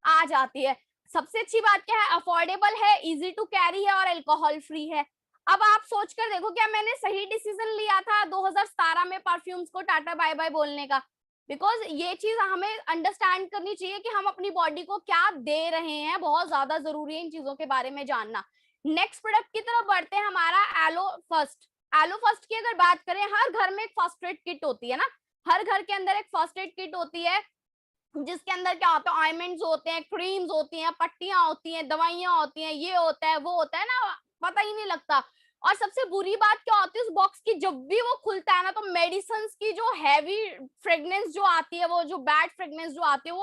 Speaker 1: आ जाती है। सबसे अच्छी बात क्या है, अफोर्डेबल है, इजी टू कैरी है, और अल्कोहल फ्री है। अब आप सोचकर देखो, क्या मैंने सही डिसीजन लिया था 2017 में परफ्यूम्स को टाटा बाय बाय बोलने का? बिकॉज ये चीज हमें अंडरस्टैंड करनी चाहिए कि हम अपनी बॉडी को क्या दे रहे हैं, बहुत ज्यादा जरूरी है इन चीजों के बारे में जानना। नेक्स्ट प्रोडक्ट की तरफ बढ़ते हैं, हमारा एलो फर्स्ट। एलो फर्स्ट की अगर बात करें, हर घर में एक फर्स्ट एड किट होती है ना, हर घर के अंदर एक फर्स्ट एड किट होती है, जिसके अंदर क्या होता है, ऑइंटमेंट्स होते हैं, क्रीम्स होती हैं, पट्टियां होती हैं, दवाइयां होती हैं, ये होता है, वो होता है ना, पता ही नहीं लगता। और सबसे बुरी बात क्या होती है उस बॉक्स की, जब भी वो खुलता है ना, तो मेडिसिन की जो हैवी फ्रेग्रेंस जो आती है, वो जो बैड फ्रेग्रेंस जो आती है,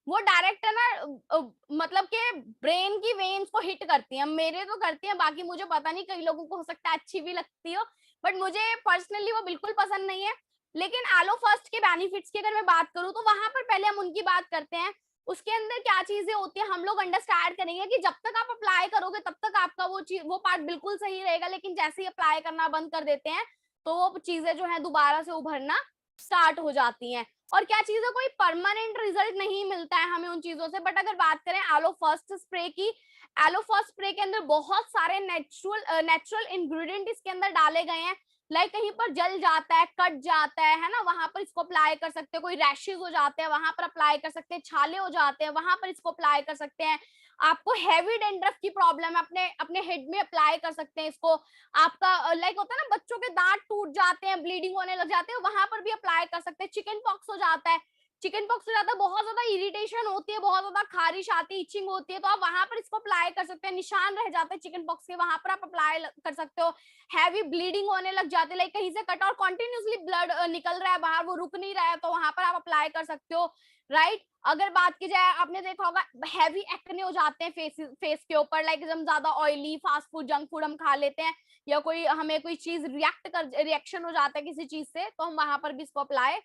Speaker 1: वो डायरेक्ट है ना, मतलब के ब्रेन की वेन्स को हिट करती है। मेरे तो करती है, बाकी मुझे पता नहीं, कई लोगों को हो सकता है अच्छी भी लगती हो, बट मुझे पर्सनली वो बिल्कुल पसंद नहीं है। लेकिन एलो फर्स्ट के बेनिफिट्स की अगर मैं बात करूं, तो वहां पर पहले हम उनकी बात करते हैं। उसके अंदर क्या चीजें होती है, हम लोग अंडरस्टैंड करेंगे कि जब तक आप अप्लाई करोगे तब तक आपका वो चीज, वो पार्ट बिल्कुल सही रहेगा, लेकिन जैसे ही अप्लाई करना बंद कर देते हैं, तो वो चीजें जो है दोबारा से उभरना स्टार्ट हो जाती हैं। और क्या चीज है, कोई परमानेंट रिजल्ट नहीं मिलता है हमें उन चीजों से। बट अगर बात करें एलो फर्स्ट स्प्रे की, एलो फर्स्ट स्प्रे के अंदर बहुत सारे नेचुरल इंग्रेडिएंट इसके अंदर डाले गए हैं। लाइक कहीं पर जल जाता है, कट जाता है ना, वहां पर इसको अप्लाई कर सकते हैं। कोई रैशेज हो जाते हैं, वहां पर अप्लाई कर सकते हैं। छाले हो जाते हैं, वहां पर इसको अप्लाई कर सकते हैं। आपको हैवी डेंड्रफ की प्रॉब्लम है, अपने अपने हेड में अप्लाई कर सकते हैं इसको। आपका लाइक होता है ना, बच्चों के दांत टूट जाते हैं, ब्लीडिंग होने लग जाते हैं, वहां पर भी अप्लाई कर सकते हैं। चिकन पॉक्स हो जाता है, चिकन पॉक्स हो जाता है, बहुत ज्यादा इरिटेशन होती है, बहुत ज्यादा खारिश आती है, इचिंग होती है, तो आप वहां पर इसको अप्लाई कर सकते हैं। निशान रह जाते हैं चिकन पॉक्स के, वहां पर आप अप्लाई कर सकते हो। हैवी ब्लीडिंग होने लग जाती है, लाइक कहीं से कट और कंटिन्यूसली ब्लड निकल रहा है बाहर, वो रुक नहीं रहा है, तो वहां पर आप अप्लाई कर सकते हो, राइट। अगर बात की जाए, आपने देखा होगा हैवी एक्ने हो जाते हैं फेस के ऊपर, लाइक हम ज्यादा oily fast food junk food हम खा लेते हैं, या कोई हमें कोई चीज रिएक्शन हो जाता है किसी चीज से, तो हम वहां पर भी इसको अप्लाई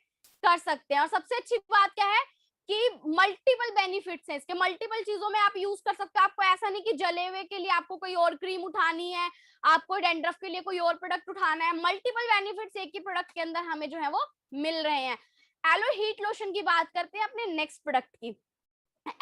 Speaker 1: कर सकते हैं। और सबसे अच्छी बात क्या है कि मल्टीपल बेनिफिट्स हैं इसके, मल्टीपल चीजों में आप यूज कर सकते हो। आपको ऐसा नहीं कि जले हुए के लिए आपको कोई और क्रीम उठानी है, आपको डैंड्रफ के लिए कोई और प्रोडक्ट उठाना है, मल्टीपल बेनिफिट्स एक ही प्रोडक्ट के अंदर हमें जो है वो मिल रहे हैं। एलो हीट लोशन की बात करते हैं अपने नेक्स्ट प्रोडक्ट की।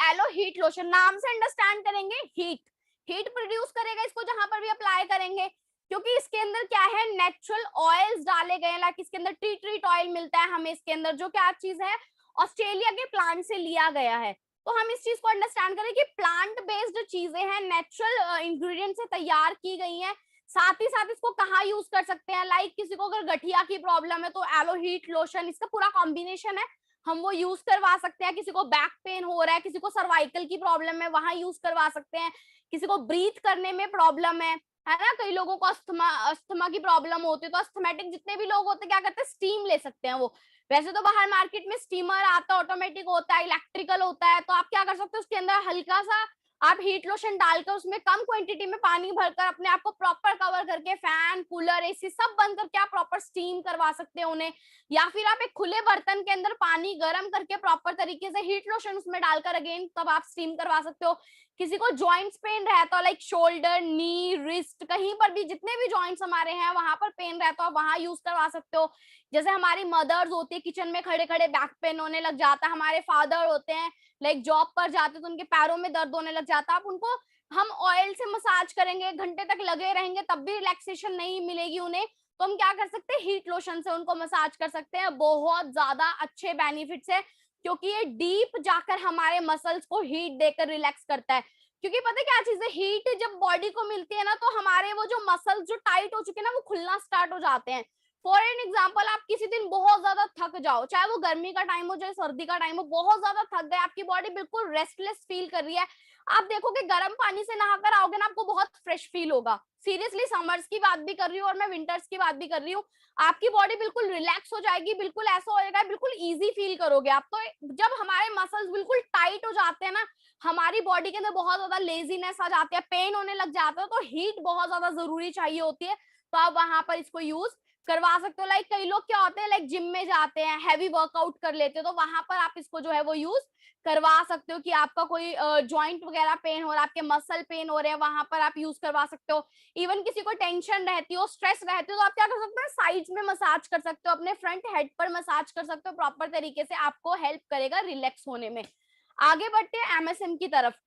Speaker 1: एलो हीट लोशन, नाम से अंडरस्टैंड करेंगे, हीट प्रोड्यूस करेगा इसको जहां पर भी अप्लाई करेंगे, क्योंकि इसके अंदर क्या है, नेचुरल ऑयल्स डाले गए हैं, लाइक इसके अंदर टी ट्रीट ऑयल मिलता है हमें इसके अंदर, जो क्या चीज है, ऑस्ट्रेलिया के प्लांट से लिया गया है। तो हम इस चीज को अंडरस्टैंड करें कि प्लांट बेस्ड चीजें हैं, नेचुरल इंग्रेडिएंट से तैयार की गई हैं। साथ ही साथ इसको कहाँ यूज कर सकते हैं, लाइक किसी को अगर गठिया की प्रॉब्लम है तो एलो हीट लोशन, इसका पूरा कॉम्बिनेशन है, हम वो यूज करवा सकते हैं। किसी को बैक पेन हो रहा है, किसी को सर्वाइकल की प्रॉब्लम है, वहां यूज करवा सकते हैं। किसी को ब्रीथ करने में प्रॉब्लम है ना, कई लोगों को अस्थमा की प्रॉब्लम होती है, तो अस्थमेटिक जितने भी लोग होते हैं क्या करते हैं, स्टीम ले सकते हैं वो। वैसे तो बाहर मार्केट में स्टीमर आता है, ऑटोमेटिक होता है, इलेक्ट्रिकल होता है, तो आप क्या कर सकते हो, उसके अंदर हल्का सा आप हीट लोशन डालकर उसमें कम क्वांटिटी में पानी भरकर अपने आप को प्रॉपर कवर करके फैन कूलर एसी सब बंद करके आप प्रॉपर स्टीम करवा सकते हो उन्हें। या फिर आप एक खुले बर्तन के अंदर पानी गर्म करके प्रॉपर तरीके से हीट लोशन उसमें डालकर अगेन तब आप स्टीम करवा सकते हो। किसी को जॉइंट्स पेन रहता हो, लाइक शोल्डर नी रिस्ट, कहीं पर भी जितने भी जॉइंट्स हमारे हैं वहां पर पेन रहता हो, वहां यूज करवा सकते हो। जैसे हमारी मदर्स होती है, किचन में खड़े खड़े बैक पेन होने लग जाता है, हमारे फादर होते हैं लाइक जॉब पर जाते तो उनके पैरों में दर्द होने लग जाता है, आप उनको हम ऑयल से मसाज करेंगे, घंटे तक लगे रहेंगे तब भी रिलैक्सेशन नहीं मिलेगी उन्हें, तो हम क्या कर सकते हैं, हीट लोशन से उनको मसाज कर सकते हैं। बहुत ज्यादा अच्छे बेनिफिट्स है, क्योंकि ये डीप जाकर हमारे मसल्स को हीट देकर रिलैक्स करता है। क्योंकि पता है क्या चीज है, हीट जब बॉडी को मिलती है ना, तो हमारे वो जो मसल्स जो टाइट हो चुके हैं ना, वो खुलना स्टार्ट हो जाते हैं। फॉर एन एग्जाम्पल, आप किसी दिन बहुत ज्यादा थक जाओ, चाहे वो गर्मी का टाइम हो चाहे सर्दी का टाइम हो, बहुत ज्यादा थक गए, आपकी बॉडी बिल्कुल रेस्टलेस फील कर रही है, आप देखोगे गर्म पानी से नहाकर आओगे ना, आपको बहुत फ्रेश फील होगा। सीरियसली समर्स की बात भी कर रही हूँ और मैं विंटर्स की बात भी कर रही हूँ, आपकी बॉडी बिल्कुल रिलैक्स हो जाएगी, बिल्कुल ऐसा हो जाएगा, बिल्कुल इजी फील करोगे आप। तो जब हमारे मसल्स बिल्कुल टाइट हो जाते हैं ना, हमारी बॉडी के अंदर बहुत ज्यादा लेजीनेस आ जाती है, पेन होने लग जाता है, तो हीट बहुत ज्यादा जरूरी चाहिए होती है, तो आप वहां पर इसको यूज करवा सकते हो। लाइक कई लोग क्या होते हैं, लाइक जिम में जाते हैं, हैवी वर्कआउट कर लेते हो, तो वहां पर आप इसको जो है वो यूज करवा सकते हो कि आपका कोई जॉइंट वगैरह पेन हो रहा है, आपके मसल पेन हो रहे हैं, वहां पर आप यूज करवा सकते हो। इवन किसी को टेंशन रहती हो, स्ट्रेस रहती हो, तो आप क्या कर सकते हो, साइड्स में मसाज कर सकते हो, अपने फ्रंट हेड पर मसाज कर सकते हो, प्रॉपर तरीके से आपको हेल्प करेगा रिलैक्स होने में। आगे बढ़ते हैं एमएसएम की तरफ।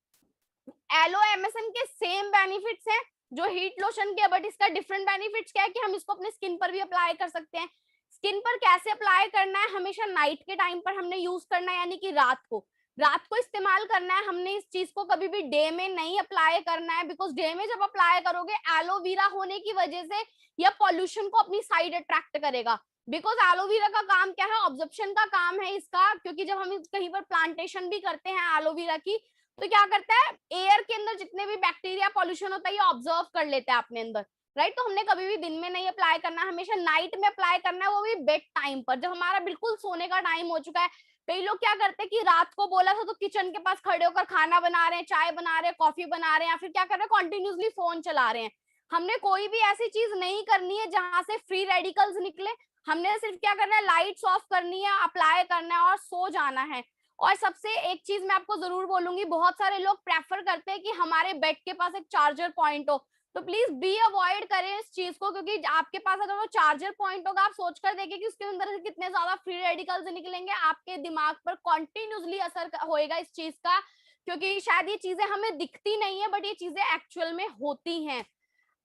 Speaker 1: एलो एमएसएम के सेम बेनिफिट्स हैं जो हीट लोशन के, बट इसका डिफरेंट बेनिफिट्स क्या है कि हम इसको अपने स्किन पर भी अप्लाई कर सकते हैं। स्किन पर कैसे अप्लाई करना है, हमेशा नाइट के टाइम पर हमने यूज करना है, यानी कि रात को इस्तेमाल करना है। हमने इस चीज को कभी भी डे में नहीं अप्लाई करना है, बिकॉज डे में जब अप्लाई करोगे एलोवेरा होने की वजह से यह पॉल्यूशन को अपनी साइड अट्रैक्ट करेगा। बिकॉज एलोवेरा का काम क्या है, ऑब्जर्प्शन का काम है इसका, क्योंकि जब हम कहीं पर प्लांटेशन भी करते हैं एलोवेरा की, तो क्या करता है, एयर के अंदर जितने भी बैक्टीरिया पॉल्यूशन होता है ये ऑब्जर्व कर लेते हैं अपने अंदर, राइट। तो हमने कभी भी दिन में नहीं अप्लाई करना, हमेशा नाइट में अप्लाई करना है, वो भी बेड टाइम पर, जब हमारा बिल्कुल सोने का टाइम हो चुका है। कई लोग क्या करते हैं कि रात को बोला था तो किचन के पास खड़े होकर खाना बना रहे हैं, चाय बना रहे हैं, कॉफी बना रहे हैं, या फिर क्या कर रहे हैं, कॉन्टिन्यूसली फोन चला रहे हैं। हमने कोई भी ऐसी चीज नहीं करनी है जहां से फ्री रेडिकल्स निकले, हमने सिर्फ क्या करना है, लाइट्स ऑफ करनी है, अप्लाई करना है और सो जाना है। और सबसे एक चीज मैं आपको जरूर बोलूंगी, बहुत सारे लोग प्रेफर करते हैं कि हमारे बेड के पास एक चार्जर पॉइंट हो, तो प्लीज बी अवॉइड करें इस चीज को, क्योंकि आपके पास अगर वो चार्जर पॉइंट होगा, आप सोच कर देखिए कि उसके अंदर से कितने ज्यादा फ्री रेडिकल्स निकलेंगे, आपके दिमाग पर कॉन्टिन्यूसली असर होएगा इस चीज का, क्योंकि शायद ये चीजें हमें दिखती नहीं है बट ये चीजें एक्चुअल में होती हैं।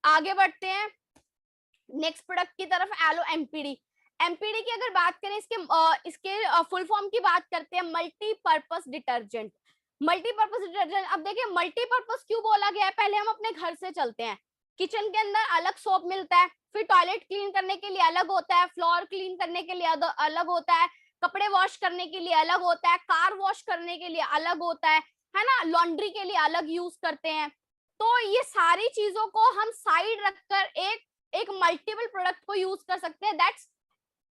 Speaker 1: आगे बढ़ते हैं नेक्स्ट प्रोडक्ट की तरफ, एलो एमपीडी। एमपीडी की अगर बात करें, इसके फुल फॉर्म की बात करते हैं, मल्टीपर्पस डिटर्जेंट। मल्टीपर्पस डिटर्जेंट, अब देखिए मल्टीपर्पस क्यों बोला गया है, पहले हम अपने घर से चलते हैं, किचन के अंदर अलग सोप मिलता है, फिर टॉयलेट क्लीन करने के लिए अलग होता है, फ्लोर क्लीन करने के लिए अलग होता है, कपड़े वॉश करने के लिए अलग होता है, कार वॉश करने के लिए अलग होता है ना, लॉन्ड्री के लिए अलग यूज करते हैं। तो ये सारी चीजों को हम साइड रखकर एक मल्टीपल प्रोडक्ट को यूज कर सकते हैं, दैट्स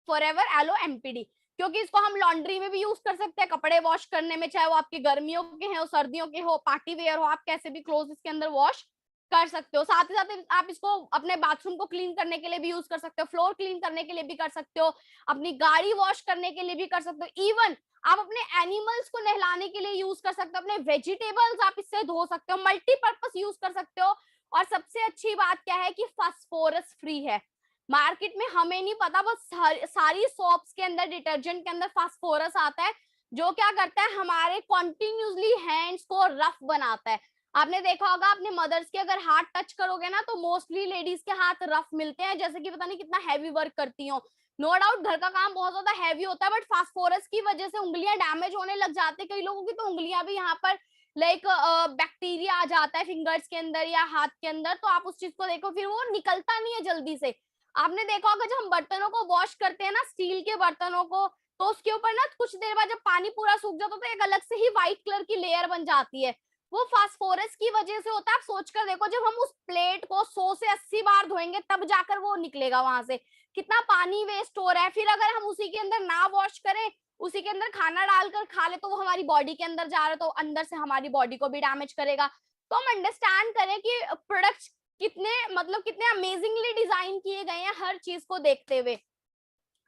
Speaker 1: फॉरएवर एलो एमपीडी, क्योंकि इसको हम लॉन्ड्री में भी यूज कर सकते हैं, कपड़े वॉश करने में, चाहे वो आपके गर्मियों के हो, सर्दियों के हो, पार्टी वेयर हो, आप कैसे भी क्लोथ इसके अंदर वॉश कर सकते हो। साथ ही साथ आप इसको अपने बाथरूम को क्लीन करने के लिए भी यूज कर सकते हो, फ्लोर क्लीन करने के लिए भी कर सकते हो, अपनी गाड़ी वॉश करने के लिए भी कर सकते हो, इवन आप अपने एनिमल्स को नहलाने के लिए यूज कर सकते हो, अपने वेजिटेबल्स आप इससे धो सकते हो, मल्टीपर्पज यूज कर सकते हो। और सबसे अच्छी बात क्या है कि फास्फोरस फ्री है। मार्केट में हमें नहीं पता, बस सारी सोप्स के अंदर, डिटर्जेंट के अंदर फास्फोरस आता है, जो क्या करता है हमारे कॉन्टिन्यूसली हैंड्स को रफ बनाता है। आपने देखा होगा अपने मदर्स के अगर हाथ टच करोगे ना, तो मोस्टली लेडीज के हाथ रफ मिलते हैं, जैसे कि पता नहीं कितना हैवी वर्क करती हो। नो डाउट घर का काम बहुत ज्यादा हैवी होता है, बट फास्फोरस की वजह से उंगलियां डैमेज होने लग जाती है, कई लोगों की तो उंगलियां भी यहाँ पर लाइक बैक्टीरिया आ जाता है फिंगर्स के अंदर या हाथ के अंदर, तो आप उस चीज को देखो, फिर वो निकलता नहीं है जल्दी से। आपने देखा होगा जब हम बर्तनों को वॉश करते हैं ना, स्टील के बर्तनों को, तो उसके ऊपर ना कुछ देर बाद जब पानी पूरा सूख जाता है तो एक अलग से ही व्हाइट कलर की लेयर बन जाती है, वो फास्फोरस की वजह से होता है। आप सोचकर देखो, जब हम उस प्लेट को 100 से 80 बार धोएंगे तब जाकर वो निकलेगा वहां से, कितना पानी वेस्ट हो रहा है। फिर अगर हम उसी के अंदर ना वॉश करें, उसी के अंदर खाना डालकर खा ले, तो वो हमारी बॉडी के अंदर जा रहा है, तो अंदर से हमारी बॉडी को भी डैमेज करेगा। तो हम अंडरस्टैंड करें कि प्रोडक्ट्स कितने मतलब कितने अमेजिंगली डिजाइन किए गए हैं हर चीज को देखते हुए।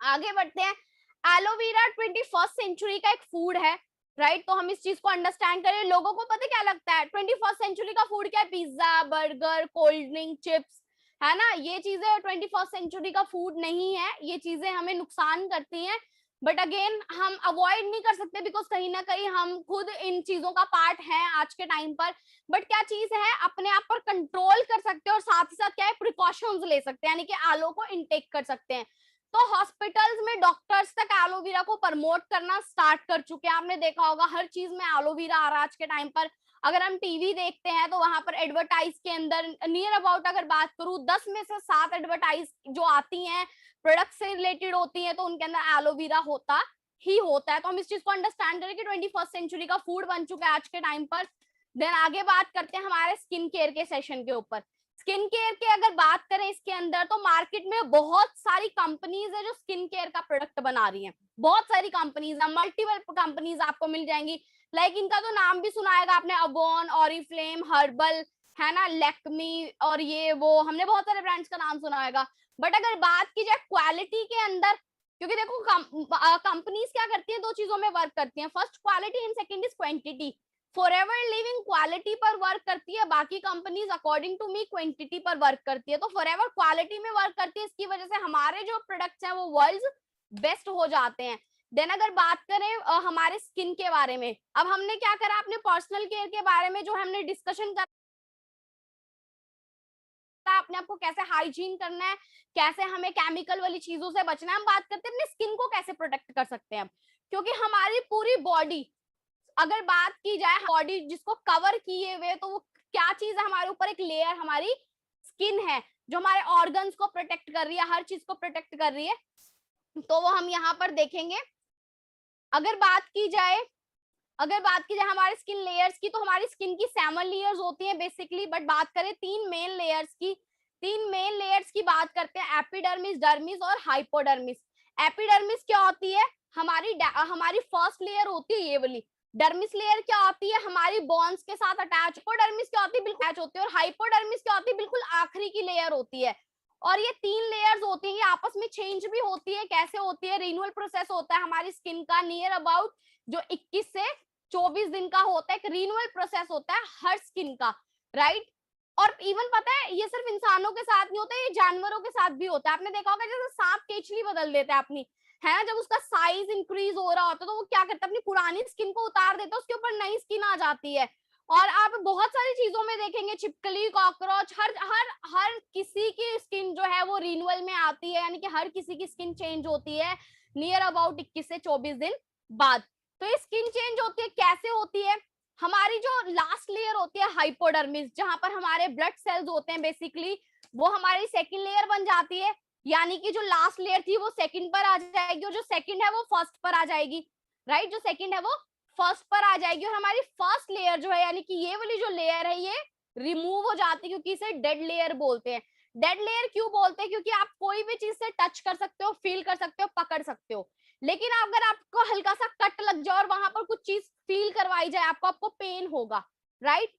Speaker 1: आगे बढ़ते हैं। एलोवेरा 21st सेंचुरी का एक फूड है, राइट? तो हम इस चीज को अंडरस्टैंड करें। लोगों को पता क्या लगता है 21st सेंचुरी का फूड क्या है? Pizza, burger, cold drink, chips, है ना, ये चीजें 21st सेंचुरी का फूड नहीं है, ये चीजें हमें नुकसान करती हैं। बट अगेन हम अवॉइड नहीं कर सकते, बिकॉज कहीं ना कहीं हम खुद इन चीजों का पार्ट है आज के टाइम पर। बट क्या चीज है, अपने आप पर कंट्रोल कर सकते हैं, और साथ ही साथ क्या है, प्रिकॉशंस ले सकते हैं, यानी कि आलो को इनटेक कर सकते हैं। तो हॉस्पिटल्स में डॉक्टर्स तक एलोवेरा को प्रमोट करना स्टार्ट कर चुके हैं। आपने देखा होगा हर चीज में एलोवेरा आ रहा है आज के टाइम पर। अगर हम टीवी देखते हैं तो वहां पर एडवर्टाइज के अंदर नियर अबाउट अगर बात करूं 10 में से 7 एडवर्टाइज जो आती हैं प्रोडक्ट से रिलेटेड होती हैं, तो उनके अंदर एलोवेरा होता ही होता है। तो हम इस चीज को अंडरस्टैंड करें कि 21st सेंचुरी का फूड बन चुका है आज के टाइम पर। देन आगे बात करते हैं हमारे स्किन केयर के सेशन के ऊपर। स्किन केयर के अगर बात करें इसके अंदर, तो मार्केट में बहुत सारी कंपनीज है जो स्किन केयर का प्रोडक्ट बना रही हैं। बहुत सारी कंपनीज है, मल्टीपल कंपनीज आपको मिल जाएंगी। लाइक इनका तो नाम भी सुना होगा आपने, अवॉन, ऑरिफ्लेम, हर्बल, है ना, लैक्मी, और ये वो हमने बहुत सारे ब्रांड्स का नाम सुना होगा। बट अगर बात की जाए क्वालिटी के अंदर, क्योंकि देखो कंपनीज क्या करती है, दो चीजों में वर्क करती हैं, first quality and second is quantity. Forever Living quality पर वर्क करती है, बाकी companies according to me quantity पर वर्क करती है। तो फॉरएवर क्वालिटी में वर्क करती है, इसकी वजह से हमारे जो प्रोडक्ट्स हैं वो वर्ल्ड बेस्ट हो जाते हैं। देन अगर बात करें हमारे स्किन के बारे में, अब हमने क्या करा, अपने पर्सनल केयर के बारे में जो हमने डिस्कशन करा, अपने आप को कैसे हाइजीन करना है, कैसे हमें केमिकल वाली चीजों से बचना है, हम बात करते हैं अपने स्किन को कैसे प्रोटेक्ट कर सकते हैं। क्योंकि हमारी पूरी बॉडी, अगर बात की जाए बॉडी जिसको कवर किए हुए, तो वो क्या चीज है, हमारे ऊपर एक लेयर हमारी स्किन है जो हमारे ऑर्गन्स को प्रोटेक्ट कर रही है, हर चीज को प्रोटेक्ट कर रही है। तो वो हम यहाँ पर देखेंगे। अगर बात की जाए हमारे स्किन लेयर्स की, तो हमारी स्किन की 7 लेयर्स होती हैं बेसिकली। बट बात करें 3 मेन लेयर्स की बात करते हैं, एपिडर्मिस, डर्मिस और हाइपोडर्मिस। एपिडर्मिस क्या होती है, हमारी फर्स्ट लेयर होती है ये वाली। डर्मिस लेयर क्या होती है, हमारी बोन्स के साथ अटैच। हाइपोडर्मिस क्या होती है, बिल्कुल अटैच होती है। और हाइपोडर्मिस क्या होती है, बिल्कुल आखिरी की लेयर होती है। और ये 3 लेयर्स होती हैं, ये आपस में चेंज भी होती है। कैसे होती है, रिन्यूअल प्रोसेस होता है हमारी स्किन का नियर अबाउट जो 21 से 24 दिन का होता है, एक रिन्यूअल प्रोसेस होता है हर स्किन का, राइट? और इवन पता है ये सिर्फ इंसानों के साथ नहीं होता, ये जानवरों के साथ भी होता है। आपने देखा होगा जैसे सांप केचली बदल देता है अपनी, है ना, जब उसका साइज इंक्रीज हो रहा होता है तो वो क्या करता है, अपनी पुरानी स्किन को उतार देता है, उसके ऊपर नई स्किन आ जाती है। और आप बहुत सारी चीजों में देखेंगे, छिपकली, कॉकरोच, हर हर हर किसी की स्किन जो है वो रिन्यूअल में आती है, यानी कि हर किसी की स्किन चेंज होती है नियर अबाउट 21 से 24 दिन बाद। तो ये स्किन चेंज होती है, कैसे होती है, हमारी जो लास्ट लेयर होती है हाइपोडर्मिस, जहां पर हमारे ब्लड सेल्स होते हैं बेसिकली, वो हमारी सेकंड लेयर बन जाती है। यानी कि जो लास्ट लेयर थी वो सेकंड पर आ जाएगी और जो सेकंड है वो फर्स्ट पर आ जाएगी, राइट, जो सेकंड है वो फर्स्ट पर आ जाएगी और हमारी फर्स्ट लेयर जो है यानी कि ये वाली जो लेयर है ये रिमूव हो जाती है, क्योंकि इसे डेड लेयर बोलते हैं। डेड लेयर क्यों बोलते हैं? क्योंकि आप कोई भी चीज से टच कर सकते हो, फील कर सकते हो, पकड़ सकते हो, लेकिन अगर आपको हल्का सा कट लग जाए और वहां पर कुछ चीज फील करवाई जाए आपको, आपको पेन होगा, राइट।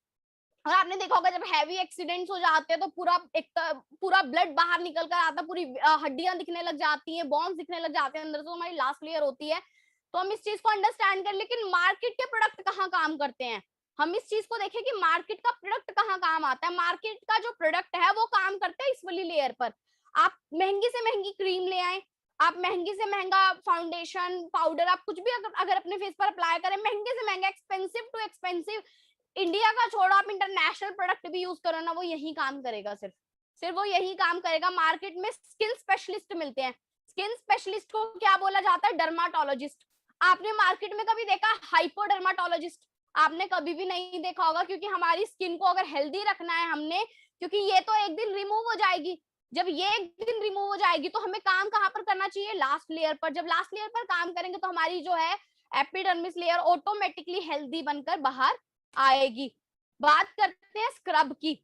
Speaker 1: और आपने देखा होगा जब हैवी एक्सीडेंट्स हो जाते हैं तो पूरा ब्लड बाहर निकल कर आता है, पूरी हड्डियां दिखने लग जाती हैं, बोन्स दिखने लग जाते हैं अंदर से, हमारी लास्ट लेयर होती है। तो हम इस चीज को अंडरस्टैंड कर, लेकिन मार्केट के प्रोडक्ट कहाँ काम करते हैं, हम इस चीज को देखें कि मार्केट का प्रोडक्ट कहाँ काम आता है। मार्केट का जो प्रोडक्ट है वो काम करता है इस वाली लेयर पर। आप महंगी से महंगी क्रीम ले आए, आप महंगी से महंगा फाउंडेशन पाउडर, आप कुछ भी अगर अपने फेस पर अप्लाई करें, महंगे से महंगा, एक्सपेंसिव टू एक्सपेंसिव, इंडिया का छोड़ो आप इंटरनेशनल प्रोडक्ट भी यूज करो ना, वो यही काम करेगा, सिर्फ सिर्फ वो यही काम करेगा। मार्केट में स्किन स्पेशलिस्ट मिलते हैं, स्किन स्पेशलिस्ट को क्या बोला जाता है? डर्माटोलॉजिस्ट। आपने मार्केट में कभी देखा हाइपोडर्माटोलॉजिस्ट? आपने कभी भी नहीं देखा होगा, क्योंकि हमारी स्किन को अगर हेल्दी रखना है हमने, क्योंकि ये तो एक दिन रिमूव हो जाएगी, जब ये एक दिन रिमूव हो जाएगी तो हमें काम कहाँ पर करना चाहिए? लास्ट लेयर पर। जब लास्ट लेयर पर काम करेंगे तो हमारी जो है एपिडर्मिस लेयर ऑटोमेटिकली हेल्दी बनकर बाहर आएगी। बात करते हैं स्क्रब की।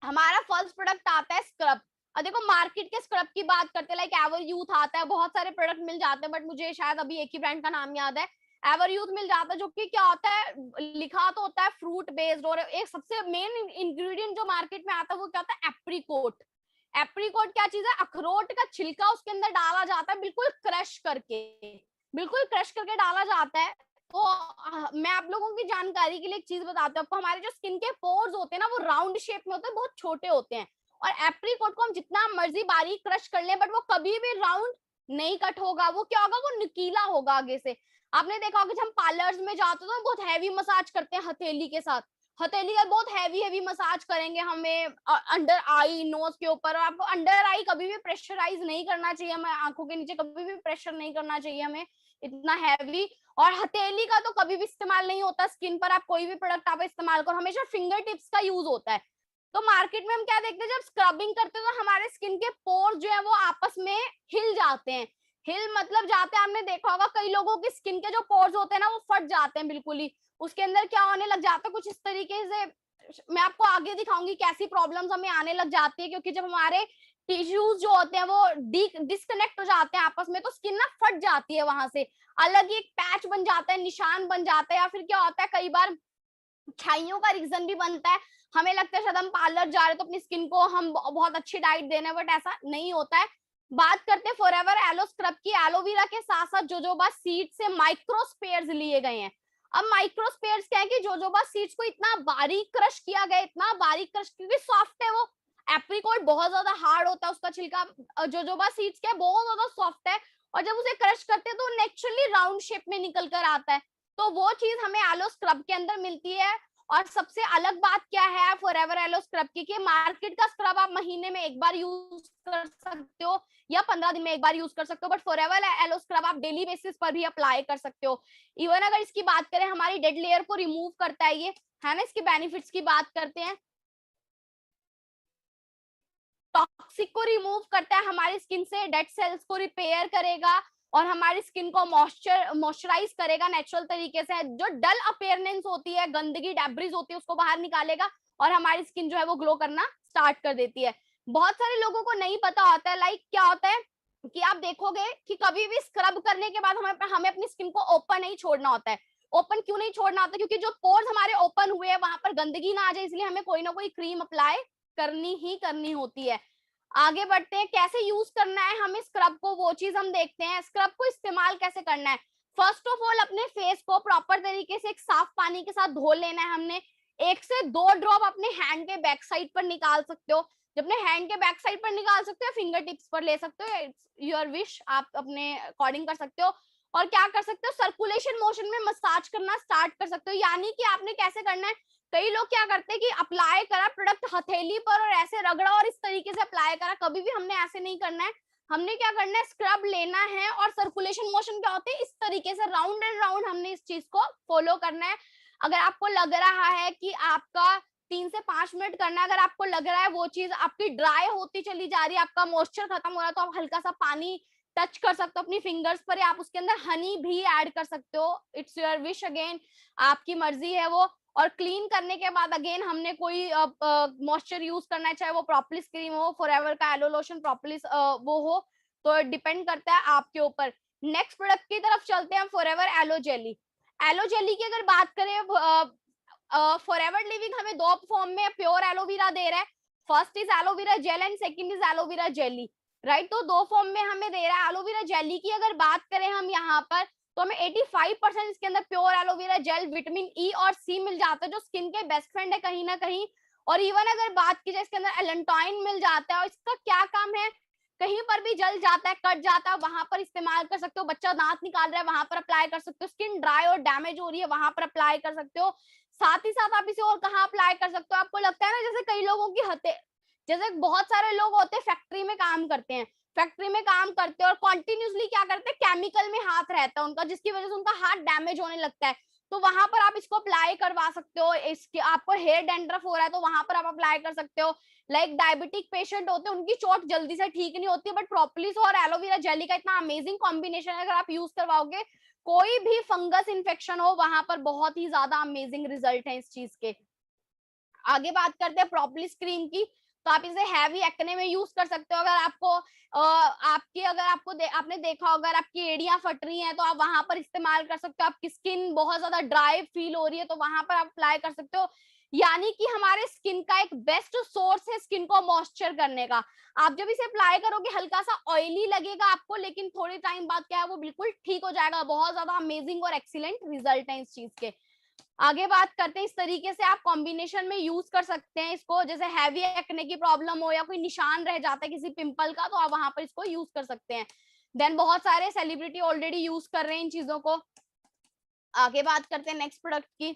Speaker 1: हमारा फर्स्ट प्रोडक्ट आता है स्क्रब। और देखो मार्केट के स्क्रब की बात करते हैं, लाइक एवर यूथ आता है, बहुत सारे प्रोडक्ट मिल जाते हैं, बट मुझे शायद अभी एक ही ब्रांड का नाम याद है, एवर यूथ मिल जाता है, जो कि क्या होता है, लिखा तो होता है फ्रूट बेस्ड, और एक सबसे मेन इंग्रेडिएंट जो मार्केट में आता है वो क्या होता है? एप्रीकोट। एप्रीकोट क्या चीज है? अखरोट का छिलका उसके अंदर डाला जाता है, बिल्कुल क्रश करके, बिल्कुल क्रश करके डाला जाता है। तो मैं आप लोगों की जानकारी के लिए एक चीज बताती हूँ आपको, हमारे जो स्किन के पोर्स होते हैं ना वो राउंड शेप में होते हैं, बहुत छोटे होते हैं, और एप्रीकोट को हम जितना मर्जी बारीक क्रश कर लें बट वो कभी भी राउंड नहीं कट होगा, वो क्या होगा? वो नुकीला होगा आगे से। आपने देखा होगा जब हम पार्लर्स में जाते हैं तो बहुत हैवी मसाज करते हैं हथेली के साथ, हथेली का बहुत हैवी हैवी मसाज करेंगे हमें अंडर आई, नोज के ऊपर। और आपको अंडर आई कभी भी प्रेशराइज नहीं करना चाहिए, हमें आंखों के नीचे कभी भी प्रेशर नहीं करना चाहिए हमें इतना हैवी। और हथेली का तो कभी भी इस्तेमाल नहीं होता स्किन पर, आप कोई भी प्रोडक्ट आप इस्तेमाल करो हमेशा फिंगर टिप्स का यूज होता है। तो मार्केट में हम क्या देखते हैं, जब स्क्रबिंग करते हैं तो हमारे स्किन के पोर्स जो है वो आपस में हिल जाते हैं। हिल मतलब जाते हैं, आपने देखा होगा कई लोगों की स्किन के जो पोर्स होते हैं ना वो फट जाते हैं बिल्कुल ही, उसके अंदर क्या होने लग जाता है कुछ इस तरीके से। मैं आपको आगे दिखाऊंगी कैसी प्रॉब्लम्स हमें आने लग जाती है, क्योंकि जब हमारे टिश्यूज जो होते हैं वो डिस्कनेक्ट हो जाते हैं आपस में, तो स्किन ना फट जाती है, वहां से अलग ही एक पैच बन जाता है, निशान बन जाता है, या फिर क्या होता है कई बार छाइयों का रीजन भी बनता है। हमें लगता है शायद हम पार्लर जा रहे हैं तो अपनी स्किन को हम बहुत अच्छी डाइट देना है, बट ऐसा नहीं होता है। बात करते हैं फॉरएवर एलो स्क्रब की। एलोवेरा के साथ साथ जोजोबा सीड से माइक्रोस्पेयर्स लिए गए हैं। अब माइक्रोस्पेयर्स क्या है कि जोजोबा सीड्स को इतना बारीक क्रश किया गया, इतना बारीक क्रश, क्योंकि सॉफ्ट है वो, एप्रिकॉट बहुत ज्यादा हार्ड होता है उसका छिलका, जोजोबा सीड्स क्या है बहुत ज्यादा सॉफ्ट है, और जब उसे क्रश करते हैं तो नेचुरली राउंड शेप में निकल कर आता है। तो वो चीज हमें एलो स्क्रब के अंदर मिलती है। और सबसे अलग बात क्या है फॉरएवर एलो स्क्रब की, कि मार्केट का स्क्रब आप महीने में एक बार यूज कर सकते हो या 15 दिन में एक बार यूज कर सकते हो, बट फॉरएवर एलो स्क्रब आप डेली बेसिस पर भी अप्लाई कर सकते हो। इवन अगर इसकी बात करें, हमारी डेड लेयर को रिमूव करता है ये, है ना। इसके बेनिफिट्स की बात करते हैं, टॉक्सिक को रिमूव करता है हमारी स्किन से, डेड सेल्स को रिपेयर करेगा और हमारी स्किन को मॉइस्चराइज करेगा नेचुरल तरीके से। जो डल अपीयरेंस होती है, गंदगी डेब्रिज होती है, उसको बाहर निकालेगा और हमारी स्किन जो है वो ग्लो करना स्टार्ट कर देती है। बहुत सारे लोगों को नहीं पता होता है, लाइक क्या होता है कि आप देखोगे कि कभी भी स्क्रब करने के बाद हमें अपनी स्किन को ओपन नहीं छोड़ना होता है। ओपन क्यों नहीं छोड़ना होता? क्योंकि जो पोर्स हमारे ओपन हुए हैं वहां पर गंदगी ना आ जाए, इसलिए हमें कोई ना कोई क्रीम अप्लाई करनी ही करनी होती है। आगे बढ़ते हैं, कैसे यूज करना है हमें स्क्रब को, वो चीज हम देखते हैं। स्क्रब को इस्तेमाल कैसे करना है? फर्स्ट ऑफ ऑल अपने फेस को प्रॉपर तरीके से एक साफ पानी के साथ धो लेना है हमने। 1 से 2 ड्रॉप अपने हैंड के बैक साइड पर निकाल सकते हो, जब अपने हैंड के बैक साइड पर निकाल सकते हो, फिंगर टिप्स पर ले सकते हो, इट्स योर विश, आप अपने अकॉर्डिंग कर सकते हो। और क्या कर सकते हो, सर्कुलेशन मोशन में मसाज करना स्टार्ट कर सकते हो। यानी कि आपने कैसे करना है, कई लोग क्या करते हैं कि अप्लाई करा प्रोडक्ट हथेली पर और ऐसे रगड़ा और इस तरीके से अप्लाई करा, कभी भी हमने ऐसे नहीं करना है। हमने क्या करना है, स्क्रब लेना है और सर्कुलेशन मोशन क्या होते हैं, इस तरीके से राउंड एंड राउंड हमने इस चीज को फॉलो करना है। अगर आपको लग रहा है कि आपका 3 से 5 मिनट करना है। अगर आपको लग रहा है वो चीज आपकी ड्राई होती चली जा रही है, आपका मॉइस्चर खत्म हो रहा है, तो आप हल्का सा पानी टच कर सकते हो अपनी फिंगर्स पर, या आप उसके अंदर हनी भी ऐड कर सकते हो। इट्स योर विश, अगेन आपकी मर्जी है वो। और क्लीन करने के बाद अगेन हमने कोई मॉइस्चर यूज करना है, चाहे वो प्रोपोलिस क्रीम हो, फॉरएवर का एलो लोशन, प्रोपोलिस वो हो, तो डिपेंड करता है आपके ऊपर। नेक्स्ट प्रोडक्ट की तरफ चलते हैं, Forever Aloe Jelly. Aloe jelly की अगर बात करें, फॉरएवर लिविंग हमें दो फॉर्म में प्योर एलोवेरा दे रहा है। First is aloe vera gel and second is aloe vera jelly, right. तो दो फॉर्म में हमें दे रहा है। एलोवेरा जेली की अगर बात करें हम यहाँ पर, तो हमें 85% इसके अंदर pure aloe vera gel, vitamin E और सी मिल जाता है, जो स्किन के बेस्ट फ्रेंड है कहीं ना कहीं। और इवन अगर बात की जाए, इसके अंदर एलेंटॉइन मिल जाता है, और इसका क्या काम है, कहीं पर भी जल जाता है, कट जाता है, वहां पर इस्तेमाल कर सकते हो। बच्चा दांत निकाल रहा है, वहां पर अप्लाई कर सकते हो। स्किन ड्राई और डैमेज हो रही है, वहां पर अप्लाई कर सकते हो। साथ ही साथ आप इसे और कहाँ अप्लाई कर सकते हो, आपको लगता है ना, जैसे कई लोगों की जैसे बहुत सारे लोग होते हैं फैक्ट्री में काम करते हैं, फैक्ट्री में काम करते हैं और कॉन्टिन्यूसली क्या करते हैं, केमिकल में हाथ रहता है उनका, जिसकी वजह से उनका हाथ डैमेज होने लगता है। तो वहां पर आप इसको अप्लाई करवा सकते हो। इसके आपको हेयर डेंड्रफ हो रहा है, तो वहां पर आप अप्लाई कर सकते हो। लाइक डायबिटिक पेशेंट होते हैं, उनकी चोट जल्दी से ठीक नहीं होती, बट प्रोपोलिस और एलोवेरा जेली का इतना अमेजिंग कॉम्बिनेशन है, अगर आप यूज करवाओगे, कोई भी फंगस इन्फेक्शन हो, वहां पर बहुत ही ज्यादा अमेजिंग रिजल्ट है इस चीज के। आगे बात करते हैं प्रोपोलिस क्रीम की। तो आप इसे हैवी एक्ने में यूज कर सकते हो। अगर आपको आपने देखा होगा, अगर आपकी एड़ियां फट रही हैं, तो आप वहां पर इस्तेमाल कर सकते हो। आपकी स्किन बहुत ज्यादा ड्राई फील हो रही है, तो वहां पर आप अप्लाई कर सकते हो। यानी कि हमारे स्किन का एक बेस्ट सोर्स है स्किन को मॉइस्चर करने का। आप जब इसे अप्लाई करोगे, हल्का सा ऑयली लगेगा आपको, लेकिन थोड़े टाइम बाद क्या है, वो बिल्कुल ठीक हो जाएगा। बहुत ज्यादा अमेजिंग और एक्सीलेंट रिजल्ट है इस चीज के। आगे बात करते हैं, इस तरीके से आप कॉम्बिनेशन में यूज कर सकते हैं इसको। जैसे हैवी एक्ने की प्रॉब्लम हो, या कोई निशान रह जाता है किसी पिंपल का, तो आप वहां पर इसको यूज कर सकते हैं। देन बहुत सारे सेलिब्रिटी ऑलरेडी यूज कर रहे हैं इन चीजों को। आगे बात करते हैं नेक्स्ट प्रोडक्ट की,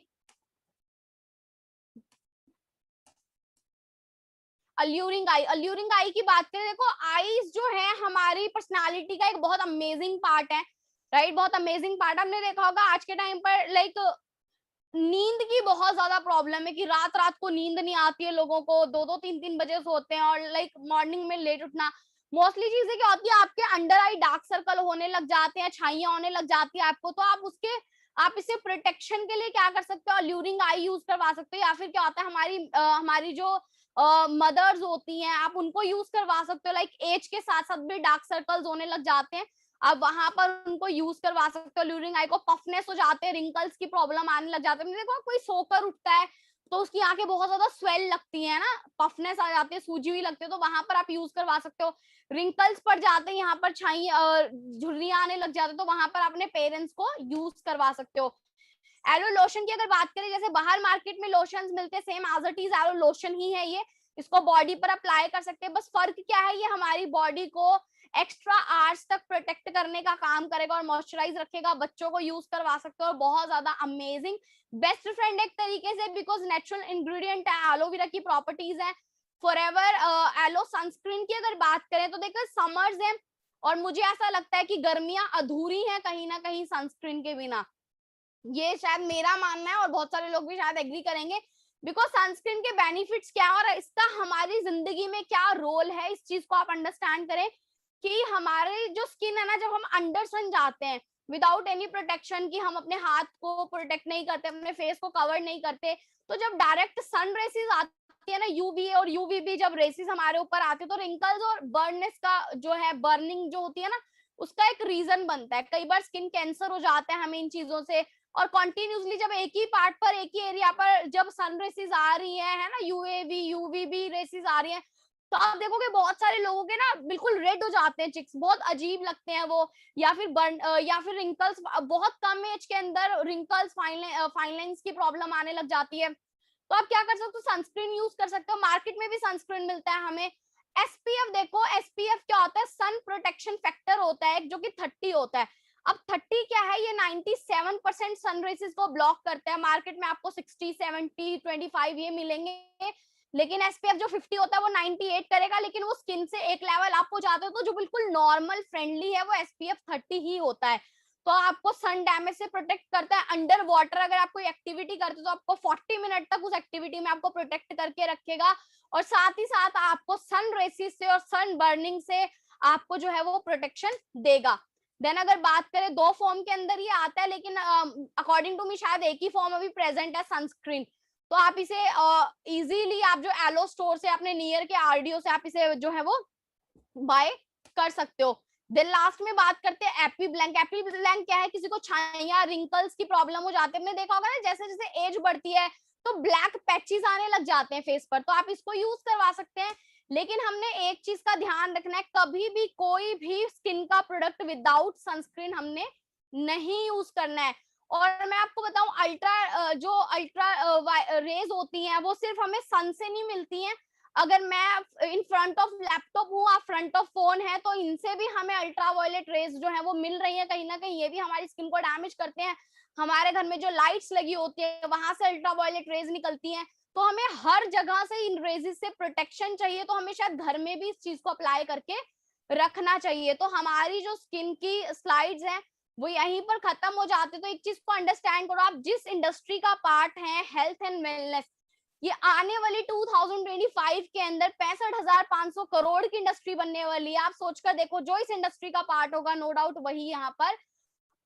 Speaker 1: अल्यूरिंग आई। अल्यूरिंग आई की बात करें, देखो आईज जो है हमारी पर्सनालिटी का एक बहुत अमेजिंग पार्ट है, राइट। बहुत अमेजिंग पार्ट। हमने देखा होगा आज के टाइम पर, लाइक नींद की बहुत ज्यादा प्रॉब्लम है, कि रात रात को नींद नहीं आती है लोगों को, 2-2 3-3 बजे सोते हैं, और लाइक मॉर्निंग में लेट उठना। मोस्टली चीजें क्या होती है, आपके अंडर आई डार्क सर्कल होने लग जाते हैं, छाइयां होने लग जाती है आपको। तो आप इसे प्रोटेक्शन के लिए क्या कर सकते हो, अल्यूरिंग आई यूज करवा सकते हो। या फिर क्या होता है, हमारी जो मदर्स होती हैं, आप उनको यूज करवा सकते हो। लाइक एज के साथ साथ भी डार्क सर्कल्स होने लग जाते हैं, आप वहां पर उनको यूज करवा सकते हो। ल्यूरिंग आई को पफनेस हो जाते हैं, रिंकल्स की प्रॉब्लम आने लग जाते हैं। देखो कोई सोकर उठता है, तो उसकी आंखें बहुत ज्यादा स्वेल लगती है ना, पफनेस आ जाती है, सूजी हुई लगती है, तो वहां पर आप यूज करवा सकते हो। रिंकल्स पड़ जाते हैं, यहाँ पर छाई झुर्रियां आने लग जाते हैं, तो वहां पर अपने पेरेंट्स को यूज करवा सकते हो। एलो लोशन की अगर बात करें, जैसे बाहर मार्केट में लोशन मिलते हैं, same as it is aloe lotion ही है ये। इसको बॉडी पर अप्लाई कर सकते हैं। बस फर्क क्या है, ये हमारी बॉडी को एक्स्ट्रा आवर्स तक प्रोटेक्ट करने का काम करेगा और मॉइस्चराइज रखेगा। बच्चों को यूज करवा सकते हो, और बहुत ज्यादा अमेजिंग बेस्ट फ्रेंड एक तरीके से, बिकॉज नेचुरल इंग्रेडिएंट है, एलोवेरा की प्रॉपर्टीज है। फॉरएवर एलो सनस्क्रीन की अगर बात करें, तो देखो समर्स है, और मुझे ऐसा लगता है कि गर्मियां अधूरी हैं कहीं ना कहीं सनस्क्रीन के बिना। ये शायद मेरा मानना है, और बहुत सारे लोग भी शायद एग्री करेंगे। बिकॉज सनस्क्रीन के बेनिफिट्स क्या है, और इसका हमारी जिंदगी में क्या रोल है, इस चीज को आप अंडरस्टैंड करें। कि हमारे जो स्किन है ना, जब हम अंडर सन जाते हैं विदाउट एनी प्रोटेक्शन, कि हम अपने हाथ को प्रोटेक्ट नहीं करते, अपने फेस को कवर नहीं करते, तो जब डायरेक्ट सन रेसेस आती है ना, यूवी और यूवीबी, जब रेसेस हमारे ऊपर आते हैं, तो रिंकल्स और बर्ननेस का जो है, बर्निंग जो होती है ना, उसका एक रीजन बनता है। कई बार स्किन कैंसर हो जाता है हमें इन चीजों से। और कॉन्टिन्यूसली जब एक ही पार्ट पर, एक ही एरिया पर जब सन रेसेस आ रही है ना, यूएवी यूवीबी रेसेस आ रही है, तो आप देखोगे बहुत सारे लोगों के ना बिल्कुल रेड हो जाते हैं चिक्स, बहुत अजीब लगते हैं वो। या फिर रिंकल्स, बहुत कम एज के अंदर रिंकल्स, फाइन लाइंस की प्रॉब्लम आने लग जाती है। तो आप क्या कर सकते हो, सनस्क्रीन यूज कर सकते हो। मार्केट में भी सनस्क्रीन मिलता है हमें। एसपीएफ देखो, एसपीएफ क्या होता है, सन प्रोटेक्शन फैक्टर होता है जो कि 30 होता है। अब 30 क्या है, ये 97% सन रेसेस को ब्लॉक करता है। मार्केट में आपको 60, 70, 25 ये मिलेंगे, लेकिन एसपीएफ जो 50 होता है वो 98 करेगा। लेकिन वो स्किन से एक लेवल आप हो जाते हो, तो जो बिल्कुल नॉर्मल फ्रेंडली है वो एसपीएफ 30 ही होता है। तो आपको सन डैमेज से प्रोटेक्ट करता है। अंडर वाटर अगर आप कोई एक्टिविटी करते हो तो आपको 40 मिनट तक उस एक्टिविटी में आपको प्रोटेक्ट करके रखेगा, और साथ ही साथ आपको सन रेसिस से और सन बर्निंग से आपको जो है वो प्रोटेक्शन देगा। देन अगर बात करें, 2 फॉर्म के अंदर ये आता है, लेकिन अकॉर्डिंग टू मी शायद एक ही फॉर्म अभी प्रेजेंट है, सनस्क्रीन। तो आप इसे इजीली आप जो एलो स्टोर से अपने नियर के आरडीओ से आप इसे जो है वो बाय कर सकते हो। देन लास्ट में बात करते हैं एपी ब्लैंक। एपी ब्लैंक क्या है, किसी को छाइया रिंकल्स की प्रॉब्लम हो जाती है, हमने देखा होगा ना जैसे जैसे एज बढ़ती है तो ब्लैक पैचेस आने लग जाते हैं फेस पर, तो आप इसको यूज करवा सकते हैं। लेकिन हमने एक चीज का ध्यान रखना है, कभी भी कोई भी स्किन का प्रोडक्ट विदाउट सनस्क्रीन हमने नहीं यूज करना है। और मैं आपको बताऊं, जो अल्ट्रा रेज होती हैं वो सिर्फ हमें सन से नहीं मिलती हैं। अगर मैं इन फ्रंट ऑफ लैपटॉप हूँ, आप फ्रंट ऑफ फोन है, तो इनसे भी हमें अल्ट्रा वायलेट रेज जो है वो मिल रही है कहीं ना कहीं, ये भी हमारी स्किन को डैमेज करते हैं। हमारे घर में जो लाइट्स लगी होती है वहां से अल्ट्रा वायलेट रेज निकलती हैं, तो हमें हर जगह से इन रेजेस से प्रोटेक्शन चाहिए। तो हमें शायद घर में भी इस चीज को अप्लाई करके रखना चाहिए। तो हमारी जो स्किन की स्लाइड्स हैं वो यहीं पर खत्म हो जाते। तो एक चीज को अंडरस्टैंड करो, आप जिस इंडस्ट्री का पार्ट है, हेल्थ एंड वेलनेस, ये आने वाली 2025 के अंदर 65,500 करोड़ की इंडस्ट्री बनने वाली है। आप सोचकर देखो, जो इस इंडस्ट्री का पार्ट होगा नो डाउट वही यहाँ पर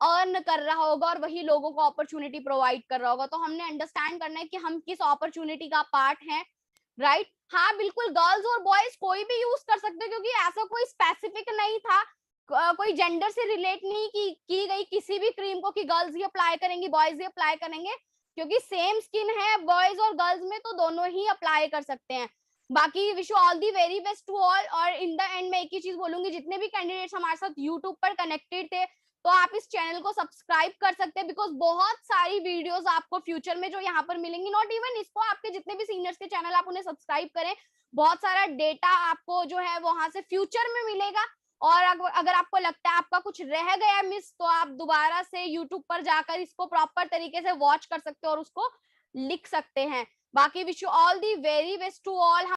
Speaker 1: अर्न कर रहा होगा और वही लोगों को अपॉर्चुनिटी प्रोवाइड कर रहा होगा। तो हमने अंडरस्टैंड करना है कि हम किस अपॉर्चुनिटी का पार्ट हैं, राइट। हाँ बिल्कुल, गर्ल्स और बॉयज कोई भी यूज कर सकते हैं, क्योंकि ऐसा कोई स्पेसिफिक नहीं था, कोई जेंडर से रिलेट नहीं की गई किसी भी क्रीम को कि गर्ल्स ही अप्लाई करेंगी बॉयज ही अप्लाई करेंगे, क्योंकि सेम स्किन है बॉयज और गर्ल्स में, तो दोनों ही अप्लाई कर सकते हैं। बाकी wish you all the very best to all. और इन द एंड मैं एक ही चीज बोलूंगी, जितने भी कैंडिडेट्स हमारे साथ यूट्यूब पर कनेक्टेड थे, तो आप इस चैनल को सब्सक्राइब कर सकते हैं, बिकॉज बहुत सारी वीडियोस आपको फ्यूचर में जो यहाँ पर मिलेंगी, नॉट इवन इसको, आपके जितने भी सीनियर्स के चैनल आप उन्हें सब्सक्राइब करें, बहुत सारा डेटा आपको जो है वहां से फ्यूचर में मिलेगा। और अगर आपको लगता है आपका कुछ रह गया मिस, तो आप दोबारा से यूट्यूब पर जाकर इसको प्रॉपर तरीके से वॉच कर सकते हो और उसको लिख सकते हैं। बाकी wish you all the very best to all.